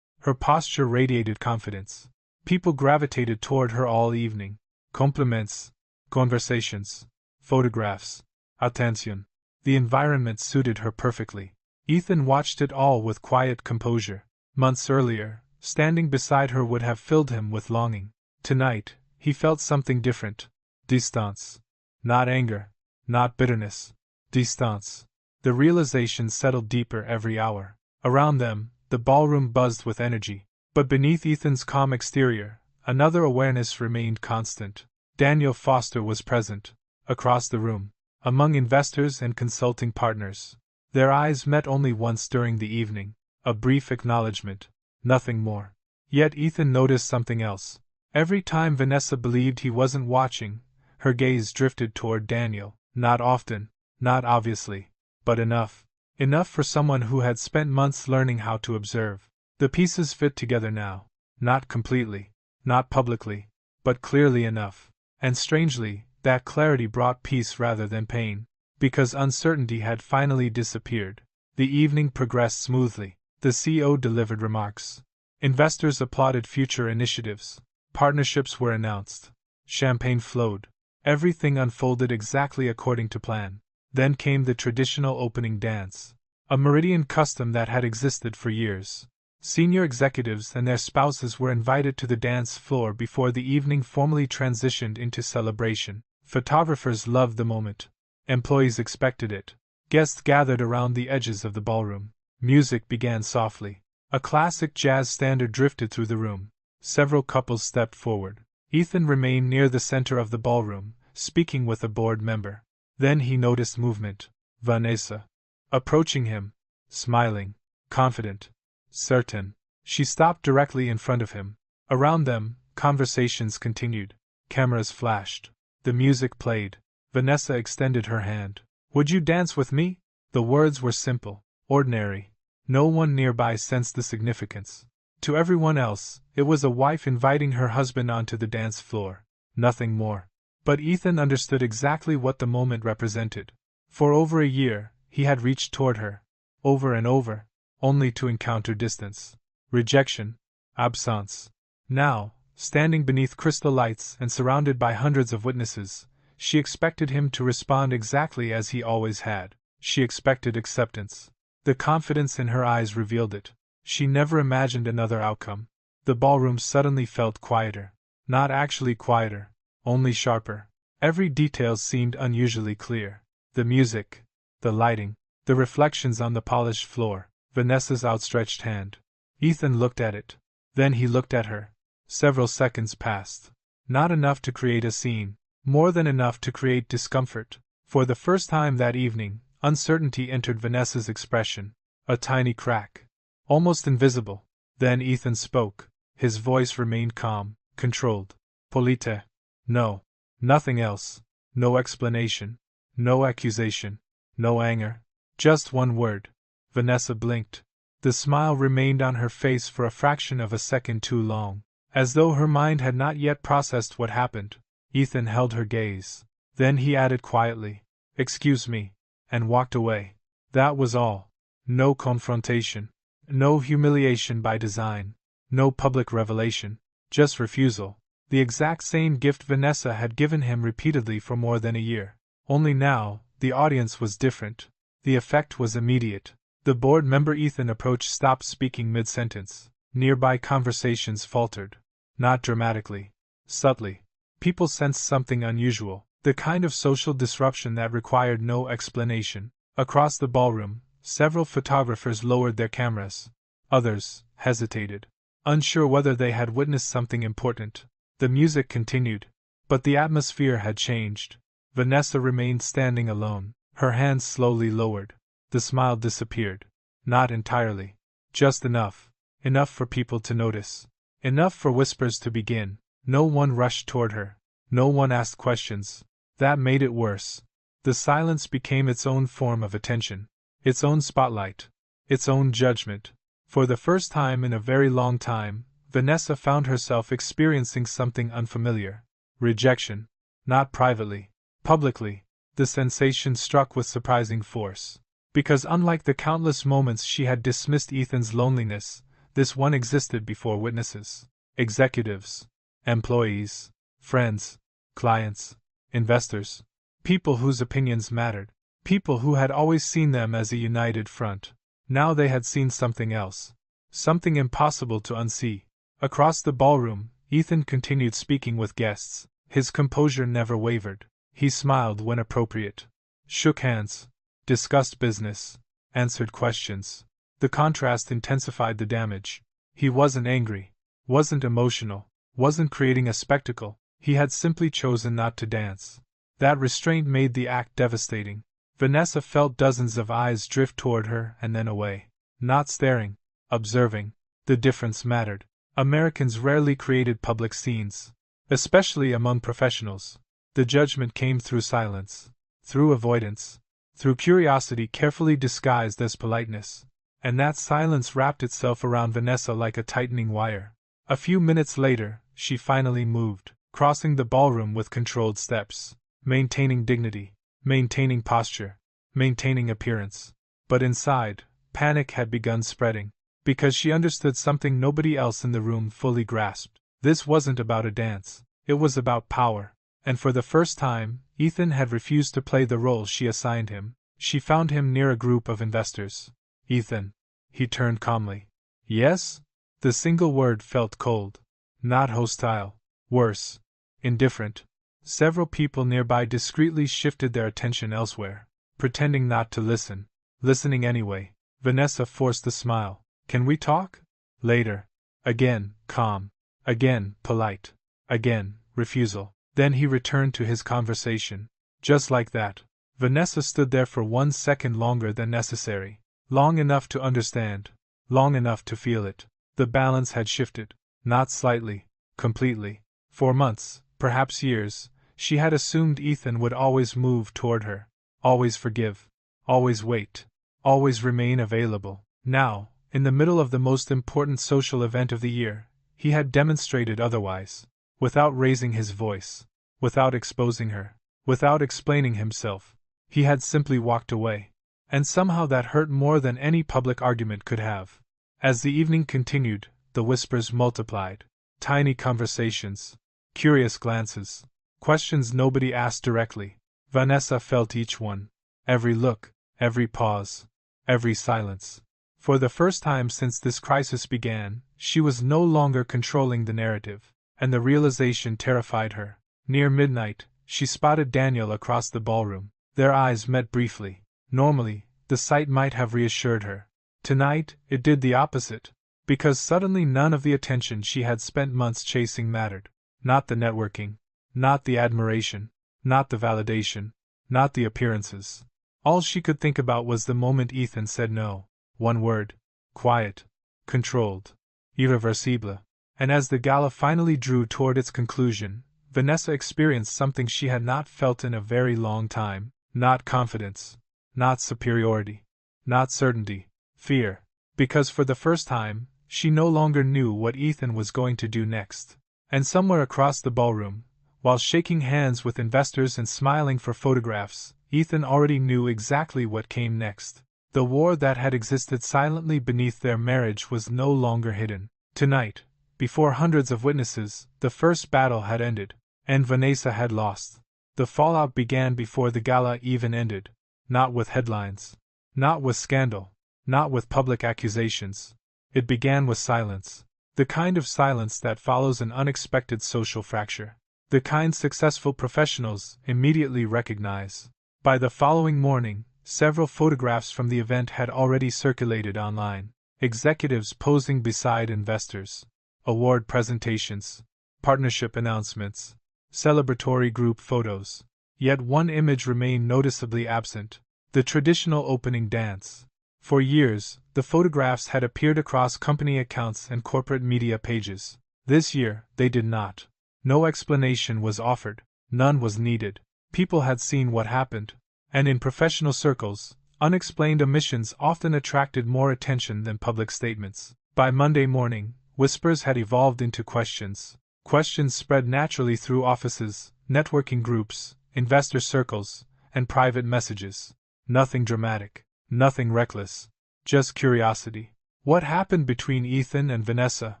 Her posture radiated confidence. People gravitated toward her all evening. Compliments, conversations, photographs, attention. The environment suited her perfectly. Ethan watched it all with quiet composure. Months earlier, standing beside her would have filled him with longing. Tonight, he felt something different. Distance. Not anger. Not bitterness. Distance. The realization settled deeper every hour. Around them, the ballroom buzzed with energy. But beneath Ethan's calm exterior, another awareness remained constant. Daniel Foster was present, across the room, among investors and consulting partners. Their eyes met only once during the evening, a brief acknowledgement, nothing more. Yet Ethan noticed something else. Every time Vanessa believed he wasn't watching, her gaze drifted toward Daniel, not often, not obviously, but enough. Enough for someone who had spent months learning how to observe. The pieces fit together now, not completely, not publicly, but clearly enough. And strangely, that clarity brought peace rather than pain, because uncertainty had finally disappeared. The evening progressed smoothly. The CEO delivered remarks. Investors applauded future initiatives. Partnerships were announced. Champagne flowed. Everything unfolded exactly according to plan. Then came the traditional opening dance, a Meridian custom that had existed for years. Senior executives and their spouses were invited to the dance floor before the evening formally transitioned into celebration. Photographers loved the moment. Employees expected it. Guests gathered around the edges of the ballroom. Music began softly. A classic jazz standard drifted through the room. Several couples stepped forward. Ethan remained near the center of the ballroom, speaking with a board member. Then he noticed movement. Vanessa. Approaching him. Smiling. Confident. Certain. She stopped directly in front of him. Around them, conversations continued. Cameras flashed. The music played. Vanessa extended her hand. "Would you dance with me?" The words were simple, ordinary. No one nearby sensed the significance. To everyone else, it was a wife inviting her husband onto the dance floor. Nothing more. But Ethan understood exactly what the moment represented. For over a year, he had reached toward her. Over and over. Only to encounter distance. Rejection. Absence. Now, standing beneath crystal lights and surrounded by hundreds of witnesses, she expected him to respond exactly as he always had. She expected acceptance. The confidence in her eyes revealed it. She never imagined another outcome. The ballroom suddenly felt quieter. Not actually quieter, only sharper. Every detail seemed unusually clear. The music, the lighting, the reflections on the polished floor, Vanessa's outstretched hand. Ethan looked at it. Then he looked at her. Several seconds passed. Not enough to create a scene. More than enough to create discomfort. For the first time that evening, uncertainty entered Vanessa's expression. A tiny crack. Almost invisible. Then Ethan spoke. His voice remained calm, controlled. Polite. No. Nothing else. No explanation. No accusation. No anger. Just one word. Vanessa blinked. The smile remained on her face for a fraction of a second too long, as though her mind had not yet processed what happened. Ethan held her gaze. Then he added quietly, "Excuse me," and walked away. That was all. No confrontation. No humiliation by design. No public revelation. Just refusal. The exact same gift Vanessa had given him repeatedly for more than a year. Only now, the audience was different. The effect was immediate. The board member Ethan approached stopped speaking mid-sentence. Nearby conversations faltered. Not dramatically. Subtly. People sensed something unusual, the kind of social disruption that required no explanation. Across the ballroom, several photographers lowered their cameras. Others hesitated, unsure whether they had witnessed something important. The music continued, but the atmosphere had changed. Vanessa remained standing alone, her hands slowly lowered. The smile disappeared. Not entirely. Just enough. Enough for people to notice. Enough for whispers to begin. No one rushed toward her. No one asked questions. That made it worse. The silence became its own form of attention. Its own spotlight. Its own judgment. For the first time in a very long time, Vanessa found herself experiencing something unfamiliar. Rejection. Not privately. Publicly. The sensation struck with surprising force. Because unlike the countless moments she had dismissed Ethan's loneliness, this one existed before witnesses, executives, employees, friends, clients, investors, people whose opinions mattered, people who had always seen them as a united front. Now they had seen something else. Something impossible to unsee. Across the ballroom, Ethan continued speaking with guests. His composure never wavered. He smiled when appropriate, shook hands, discussed business, answered questions. The contrast intensified the damage. He wasn't angry, wasn't emotional, wasn't creating a spectacle. He had simply chosen not to dance. That restraint made the act devastating. Vanessa felt dozens of eyes drift toward her and then away. Not staring, observing. The difference mattered. Americans rarely created public scenes, especially among professionals. The judgment came through silence, through avoidance, through curiosity carefully disguised as politeness. And that silence wrapped itself around Vanessa like a tightening wire. A few minutes later, she finally moved, crossing the ballroom with controlled steps, maintaining dignity, maintaining posture, maintaining appearance. But inside, panic had begun spreading, because she understood something nobody else in the room fully grasped. This wasn't about a dance, it was about power. And for the first time, Ethan had refused to play the role she assigned him. She found him near a group of investors. Ethan. He turned calmly. Yes? The single word felt cold. Not hostile. Worse. Indifferent. Several people nearby discreetly shifted their attention elsewhere, pretending not to listen. Listening anyway. Vanessa forced a smile. Can we talk? Later. Again, calm. Again, polite. Again, refusal. Then he returned to his conversation. Just like that. Vanessa stood there for 1 second longer than necessary. Long enough to understand. Long enough to feel it. The balance had shifted. Not slightly. Completely. For months, perhaps years, she had assumed Ethan would always move toward her. Always forgive. Always wait. Always remain available. Now, in the middle of the most important social event of the year, he had demonstrated otherwise. Without raising his voice, without exposing her, without explaining himself, he had simply walked away. And somehow that hurt more than any public argument could have. As the evening continued, the whispers multiplied. Tiny conversations, curious glances, questions nobody asked directly. Vanessa felt each one. Every look, every pause, every silence. For the first time since this crisis began, she was no longer controlling the narrative. And the realization terrified her. Near midnight, she spotted Daniel across the ballroom. Their eyes met briefly. Normally, the sight might have reassured her. Tonight, it did the opposite. Because suddenly none of the attention she had spent months chasing mattered. Not the networking. Not the admiration. Not the validation. Not the appearances. All she could think about was the moment Ethan said no. One word. Quiet. Controlled. Irreversible. And as the gala finally drew toward its conclusion, Vanessa experienced something she had not felt in a very long time. Not confidence. Not superiority. Not certainty. Fear. Because for the first time, she no longer knew what Ethan was going to do next. And somewhere across the ballroom, while shaking hands with investors and smiling for photographs, Ethan already knew exactly what came next. The war that had existed silently beneath their marriage was no longer hidden. Tonight, before hundreds of witnesses, the first battle had ended, and Vanessa had lost. The fallout began before the gala even ended. Not with headlines. Not with scandal. Not with public accusations. It began with silence. The kind of silence that follows an unexpected social fracture. The kind successful professionals immediately recognize. By the following morning, several photographs from the event had already circulated online. Executives posing beside investors. Award presentations. Partnership announcements. Celebratory group photos. Yet one image remained noticeably absent: the traditional opening dance. For years, the photographs had appeared across company accounts and corporate media pages. This year, they did not. No explanation was offered. None was needed. People had seen what happened, and in professional circles, unexplained omissions often attracted more attention than public statements. By Monday morning, whispers had evolved into questions. Questions spread naturally through offices, networking groups, investor circles, and private messages. Nothing dramatic, nothing reckless, just curiosity. What happened between Ethan and Vanessa?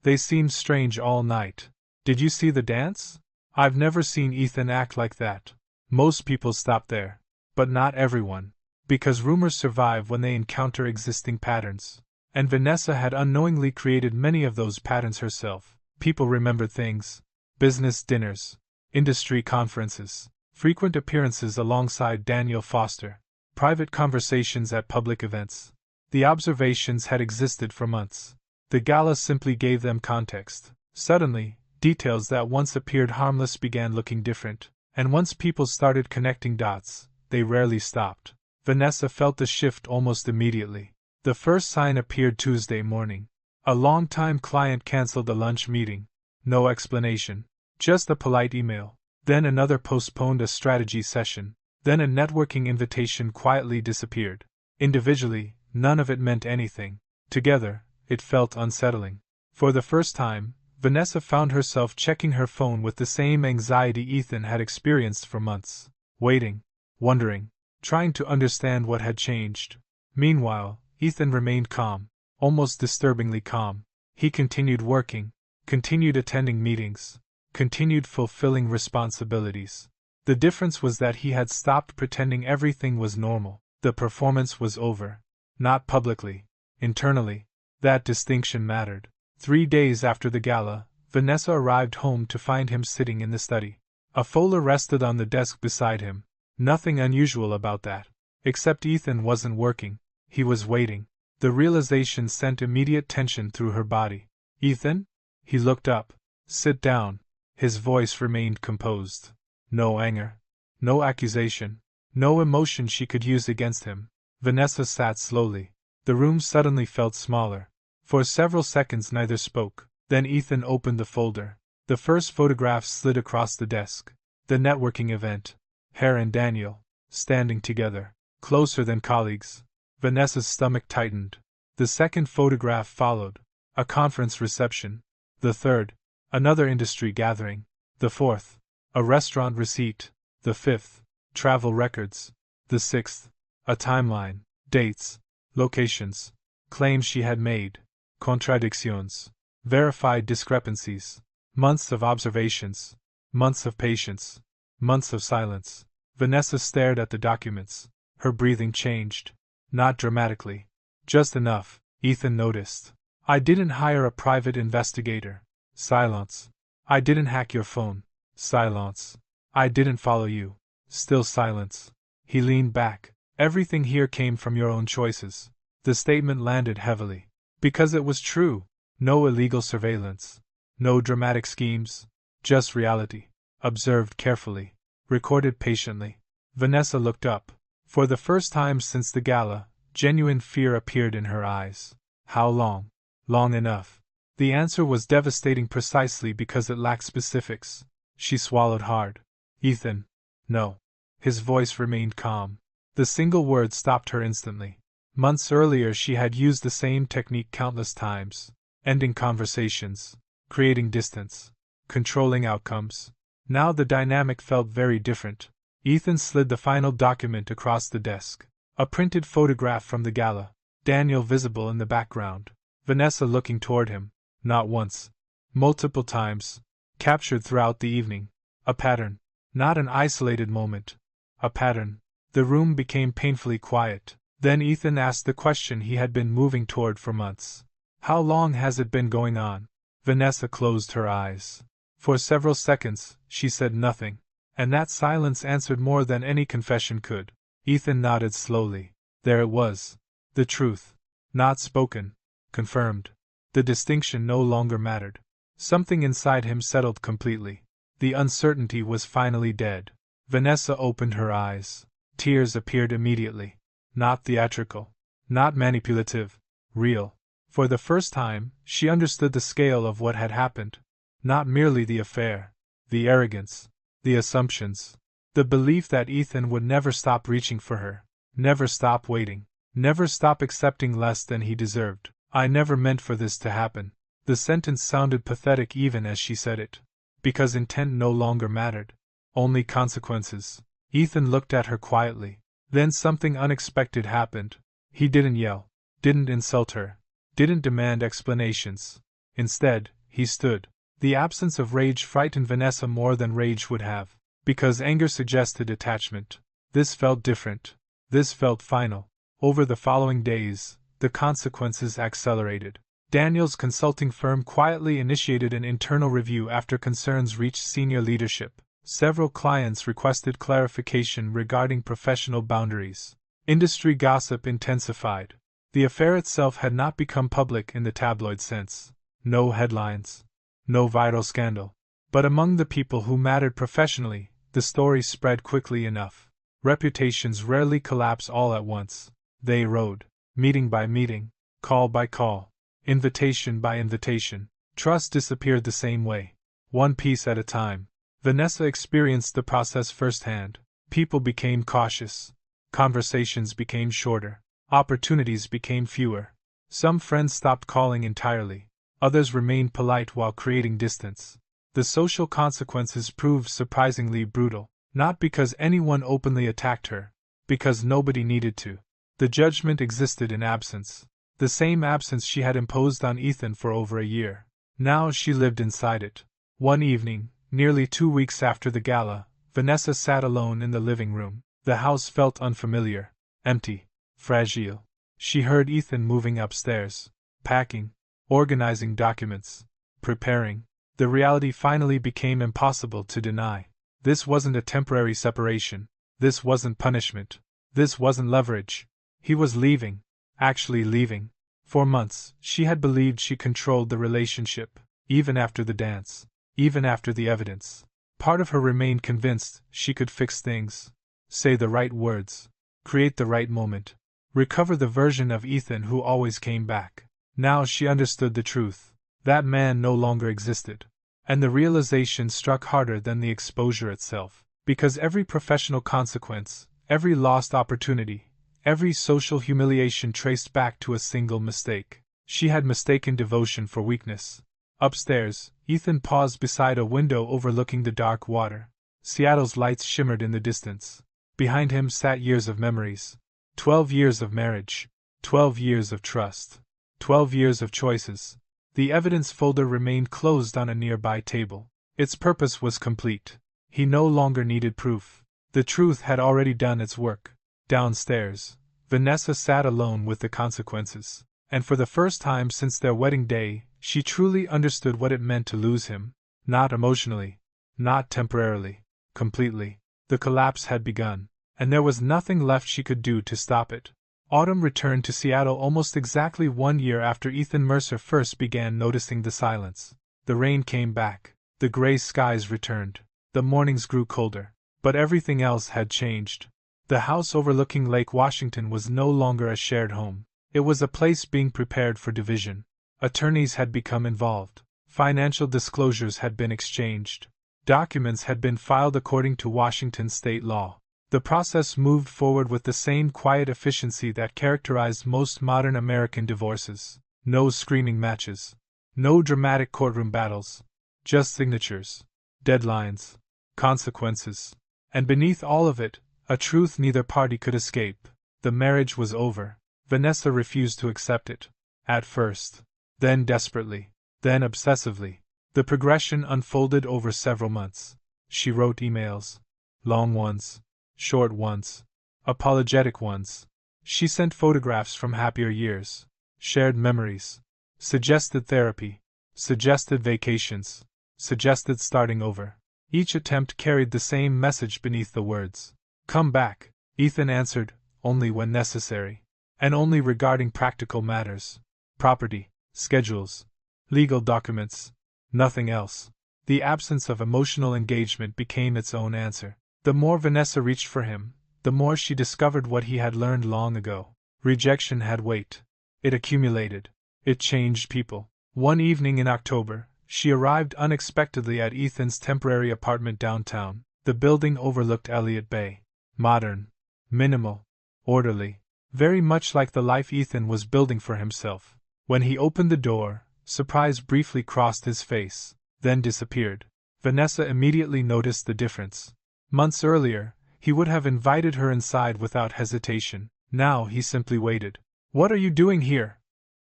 They seemed strange all night. Did you see the dance? I've never seen Ethan act like that. Most people stop there. But not everyone. Because rumors survive when they encounter existing patterns. And Vanessa had unknowingly created many of those patterns herself. People remembered things: business dinners, industry conferences, frequent appearances alongside Daniel Foster, private conversations at public events. The observations had existed for months. The gala simply gave them context. Suddenly, details that once appeared harmless began looking different, and once people started connecting dots, they rarely stopped. Vanessa felt the shift almost immediately. The first sign appeared Tuesday morning. A long-time client canceled a lunch meeting. No explanation. Just a polite email. Then another postponed a strategy session. Then a networking invitation quietly disappeared. Individually, none of it meant anything. Together, it felt unsettling. For the first time, Vanessa found herself checking her phone with the same anxiety Ethan had experienced for months. Waiting. Wondering. Trying to understand what had changed. Meanwhile, Ethan remained calm. Almost disturbingly calm. He continued working. Continued attending meetings. Continued fulfilling responsibilities. The difference was that he had stopped pretending everything was normal. The performance was over. Not publicly. Internally. That distinction mattered. 3 days after the gala, Vanessa arrived home to find him sitting in the study. A folder rested on the desk beside him. Nothing unusual about that. Except Ethan wasn't working. He was waiting. The realization sent immediate tension through her body. Ethan? He looked up. Sit down. His voice remained composed. No anger. No accusation. No emotion she could use against him. Vanessa sat slowly. The room suddenly felt smaller. For several seconds neither spoke. Then Ethan opened the folder. The first photograph slid across the desk. The networking event. Hare and Daniel, standing together, closer than colleagues. Vanessa's stomach tightened. The second photograph followed. A conference reception. The third, another industry gathering. The fourth, a restaurant receipt. The fifth, travel records. The sixth, a timeline, dates, locations, claims she had made, contradictions, verified discrepancies, months of observations, months of patience, months of silence. Vanessa stared at the documents. Her breathing changed. Not dramatically. Just enough, Ethan noticed. I didn't hire a private investigator. Silence. I didn't hack your phone. Silence. I didn't follow you. Still silence. He leaned back. Everything here came from your own choices. The statement landed heavily. Because it was true. No illegal surveillance. No dramatic schemes. Just reality. Observed carefully. Recorded patiently. Vanessa looked up. For the first time since the gala, genuine fear appeared in her eyes. How long? Long enough. The answer was devastating precisely because it lacked specifics. She swallowed hard. Ethan. No. His voice remained calm. The single word stopped her instantly. Months earlier she had used the same technique countless times. Ending conversations. Creating distance. Controlling outcomes. Now the dynamic felt very different. Ethan slid the final document across the desk. A printed photograph from the gala. Daniel visible in the background. Vanessa looking toward him. Not once. Multiple times. Captured throughout the evening. A pattern. Not an isolated moment. A pattern. The room became painfully quiet. Then Ethan asked the question he had been moving toward for months. How long has it been going on? Vanessa closed her eyes. For several seconds, she said nothing. And that silence answered more than any confession could. Ethan nodded slowly. There it was. The truth. Not spoken. Confirmed. The distinction no longer mattered. Something inside him settled completely. The uncertainty was finally dead. Vanessa opened her eyes. Tears appeared immediately. Not theatrical. Not manipulative. Real. For the first time, she understood the scale of what had happened. Not merely the affair. The arrogance. The assumptions. The belief that Ethan would never stop reaching for her. Never stop waiting. Never stop accepting less than he deserved. I never meant for this to happen. The sentence sounded pathetic even as she said it. Because intent no longer mattered. Only consequences. Ethan looked at her quietly. Then something unexpected happened. He didn't yell. Didn't insult her. Didn't demand explanations. Instead, he stood. The absence of rage frightened Vanessa more than rage would have. Because anger suggested attachment. This felt different. This felt final. Over the following days, the consequences accelerated. Daniel's consulting firm quietly initiated an internal review after concerns reached senior leadership. Several clients requested clarification regarding professional boundaries. Industry gossip intensified. The affair itself had not become public in the tabloid sense. No headlines. No viral scandal. But among the people who mattered professionally, the story spread quickly enough. Reputations rarely collapse all at once. They erode. Meeting by meeting. Call by call. Invitation by invitation. Trust disappeared the same way. One piece at a time. Vanessa experienced the process firsthand. People became cautious. Conversations became shorter. Opportunities became fewer. Some friends stopped calling entirely. Others remained polite while creating distance. The social consequences proved surprisingly brutal, not because anyone openly attacked her, because nobody needed to. The judgment existed in absence. The same absence she had imposed on Ethan for over a year. Now she lived inside it. One evening, nearly 2 weeks after the gala, Vanessa sat alone in the living room. The house felt unfamiliar, empty, fragile. She heard Ethan moving upstairs, packing, organizing documents, preparing. The reality finally became impossible to deny. This wasn't a temporary separation. This wasn't punishment. This wasn't leverage. He was leaving. Actually leaving. For months, she had believed she controlled the relationship, even after the dance, even after the evidence. Part of her remained convinced she could fix things, say the right words, create the right moment, recover the version of Ethan who always came back. Now she understood the truth. That man no longer existed. And the realization struck harder than the exposure itself, because every professional consequence, every lost opportunity, every social humiliation traced back to a single mistake. She had mistaken devotion for weakness. Upstairs, Ethan paused beside a window overlooking the dark water. Seattle's lights shimmered in the distance. Behind him sat years of memories. 12 years of marriage. 12 years of trust. 12 years of choices. The evidence folder remained closed on a nearby table. Its purpose was complete. He no longer needed proof. The truth had already done its work. Downstairs, Vanessa sat alone with the consequences. And for the first time since their wedding day, she truly understood what it meant to lose him. Not emotionally. Not temporarily. Completely. The collapse had begun, and there was nothing left she could do to stop it. Autumn returned to Seattle almost exactly 1 year after Ethan Mercer first began noticing the silence. The rain came back. The gray skies returned. The mornings grew colder. But everything else had changed. The house overlooking Lake Washington was no longer a shared home. It was a place being prepared for division. Attorneys had become involved. Financial disclosures had been exchanged. Documents had been filed according to Washington state law. The process moved forward with the same quiet efficiency that characterized most modern American divorces. No screaming matches. No dramatic courtroom battles. Just signatures. Deadlines. Consequences. And beneath all of it, a truth neither party could escape. The marriage was over. Vanessa refused to accept it. At first. Then desperately. Then obsessively. The progression unfolded over several months. She wrote emails. Long ones. Short ones. Apologetic ones. She sent photographs from happier years. Shared memories. Suggested therapy. Suggested vacations. Suggested starting over. Each attempt carried the same message beneath the words. Come back, Ethan answered, only when necessary. And only regarding practical matters. Property, schedules, legal documents. Nothing else. The absence of emotional engagement became its own answer. The more Vanessa reached for him, the more she discovered what he had learned long ago. Rejection had weight. It accumulated. It changed people. One evening in October, she arrived unexpectedly at Ethan's temporary apartment downtown. The building overlooked Elliott Bay. Modern. Minimal. Orderly. Very much like the life Ethan was building for himself. When he opened the door, surprise briefly crossed his face, then disappeared. Vanessa immediately noticed the difference. Months earlier, he would have invited her inside without hesitation. Now he simply waited. "What are you doing here?"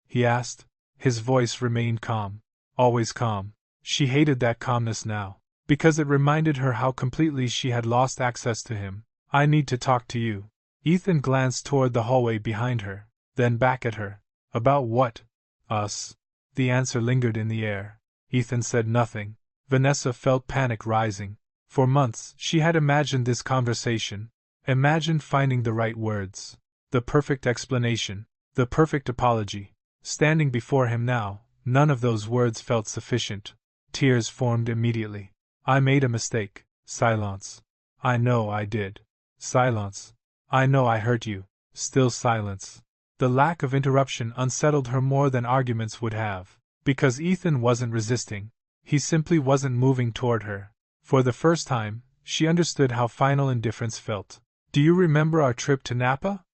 he asked. His voice remained calm. Always calm. She hated that calmness now, because it reminded her how completely she had lost access to him. "I need to talk to you." Ethan glanced toward the hallway behind her, then back at her. "About what?" "Us." The answer lingered in the air. Ethan said nothing. Vanessa felt panic rising. For months, she had imagined this conversation, imagined finding the right words, the perfect explanation, the perfect apology. Standing before him now, none of those words felt sufficient. Tears formed immediately. "I made a mistake." Silence. "I know I did." Silence. "I know I hurt you." Still silence. The lack of interruption unsettled her more than arguments would have, because Ethan wasn't resisting. He simply wasn't moving toward her. For the first time, she understood how final indifference felt. "Do you remember our trip to Napa?"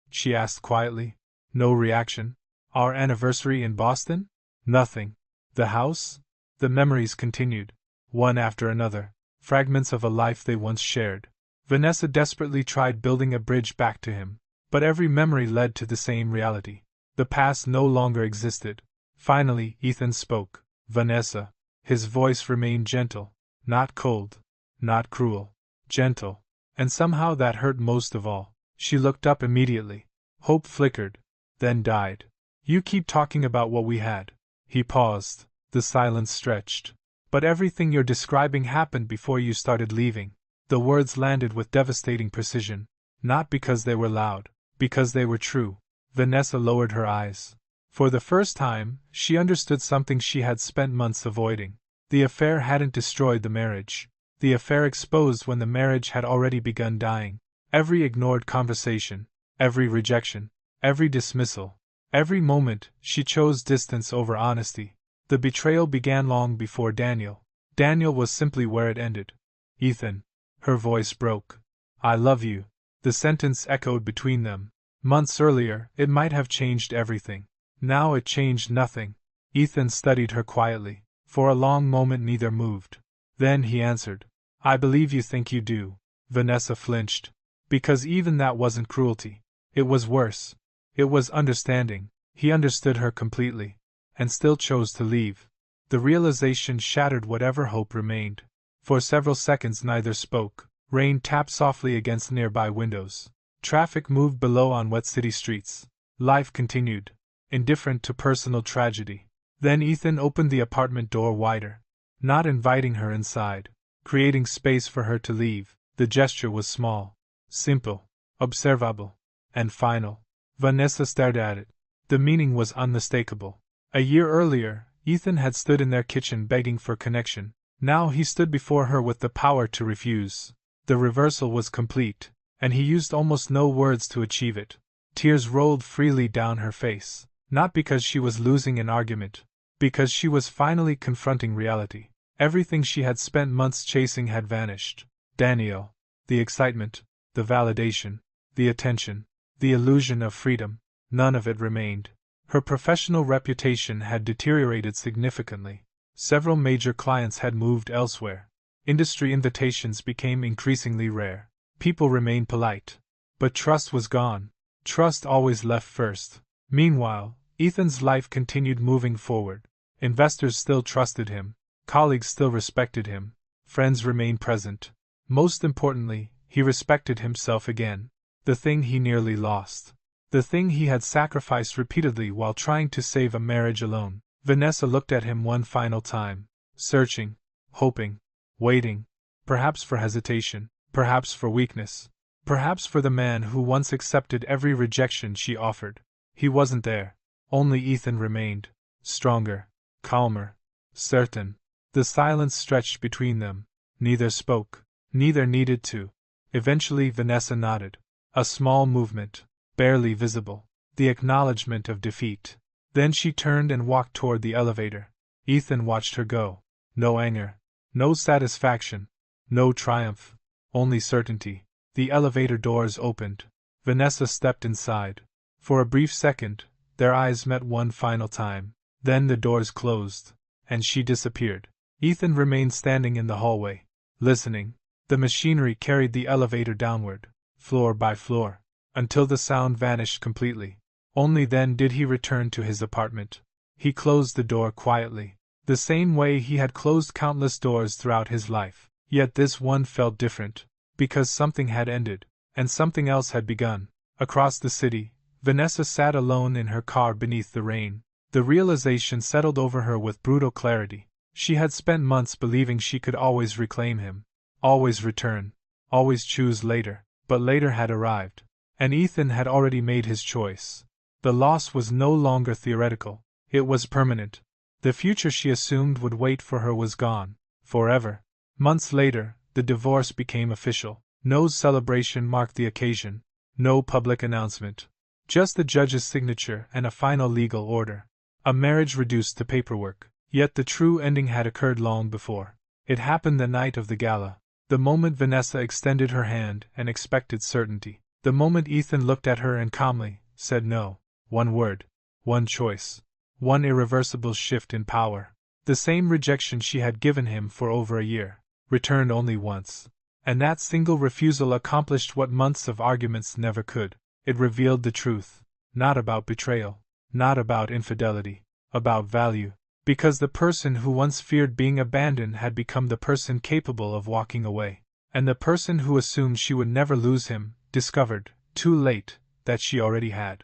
she asked quietly. No reaction. "Our anniversary in Boston?" Nothing. "The house?" The memories continued, one after another, fragments of a life they once shared. Vanessa desperately tried building a bridge back to him, but every memory led to the same reality. The past no longer existed. Finally, Ethan spoke. "Vanessa." His voice remained gentle, not cold, not cruel, gentle, and somehow that hurt most of all. She looked up immediately. Hope flickered, then died. "You keep talking about what we had." He paused. The silence stretched. "But everything you're describing happened before you started leaving." The words landed with devastating precision. Not because they were loud, because they were true. Vanessa lowered her eyes. For the first time, she understood something she had spent months avoiding. The affair hadn't destroyed the marriage. The affair exposed when the marriage had already begun dying. Every ignored conversation, every rejection, every dismissal, every moment she chose distance over honesty. The betrayal began long before Daniel. Daniel was simply where it ended. "Ethan." Her voice broke. "I love you." The sentence echoed between them. Months earlier, it might have changed everything. Now it changed nothing. Ethan studied her quietly. For a long moment neither moved. Then he answered. "I believe you think you do." Vanessa flinched. Because even that wasn't cruelty. It was worse. It was understanding. He understood her completely, and still chose to leave. The realization shattered whatever hope remained. For several seconds neither spoke. Rain tapped softly against nearby windows. Traffic moved below on wet city streets. Life continued, indifferent to personal tragedy. Then Ethan opened the apartment door wider, not inviting her inside, creating space for her to leave. The gesture was small, simple, observable, and final. Vanessa stared at it. The meaning was unmistakable. A year earlier, Ethan had stood in their kitchen begging for connection. Now he stood before her with the power to refuse. The reversal was complete, and he used almost no words to achieve it. Tears rolled freely down her face, not because she was losing an argument, because she was finally confronting reality. Everything she had spent months chasing had vanished. Daniel. The excitement, the validation, the attention, the illusion of freedom, none of it remained. Her professional reputation had deteriorated significantly. Several major clients had moved elsewhere. Industry invitations became increasingly rare. People remained polite. But trust was gone. Trust always left first. Meanwhile, Ethan's life continued moving forward. Investors still trusted him. Colleagues still respected him. Friends remained present. Most importantly, he respected himself again. The thing he nearly lost. The thing he had sacrificed repeatedly while trying to save a marriage alone. Vanessa looked at him one final time, searching, hoping, waiting, perhaps for hesitation, perhaps for weakness, perhaps for the man who once accepted every rejection she offered. He wasn't there. Only Ethan remained, stronger, calmer, certain. The silence stretched between them. Neither spoke. Neither needed to. Eventually Vanessa nodded. A small movement, barely visible, the acknowledgement of defeat. Then she turned and walked toward the elevator. Ethan watched her go. No anger, no satisfaction, no triumph, only certainty. The elevator doors opened. Vanessa stepped inside. For a brief second, their eyes met one final time. Then the doors closed, and she disappeared. Ethan remained standing in the hallway, listening. The machinery carried the elevator downward, floor by floor, until the sound vanished completely. Only then did he return to his apartment. He closed the door quietly, the same way he had closed countless doors throughout his life. Yet this one felt different, because something had ended, and something else had begun. Across the city, Vanessa sat alone in her car beneath the rain. The realization settled over her with brutal clarity. She had spent months believing she could always reclaim him, always return, always choose later, but later had arrived, and Ethan had already made his choice. The loss was no longer theoretical, it was permanent. The future she assumed would wait for her was gone, forever. Months later, the divorce became official. No celebration marked the occasion, no public announcement. Just the judge's signature and a final legal order. A marriage reduced to paperwork. Yet the true ending had occurred long before. It happened the night of the gala. The moment Vanessa extended her hand and expected certainty. The moment Ethan looked at her and calmly said no. One word. One choice. One irreversible shift in power. The same rejection she had given him for over a year. Returned only once. And that single refusal accomplished what months of arguments never could. It revealed the truth. Not about betrayal. Not about infidelity. About value. Because the person who once feared being abandoned had become the person capable of walking away. And the person who assumed she would never lose him, discovered, too late, that she already had.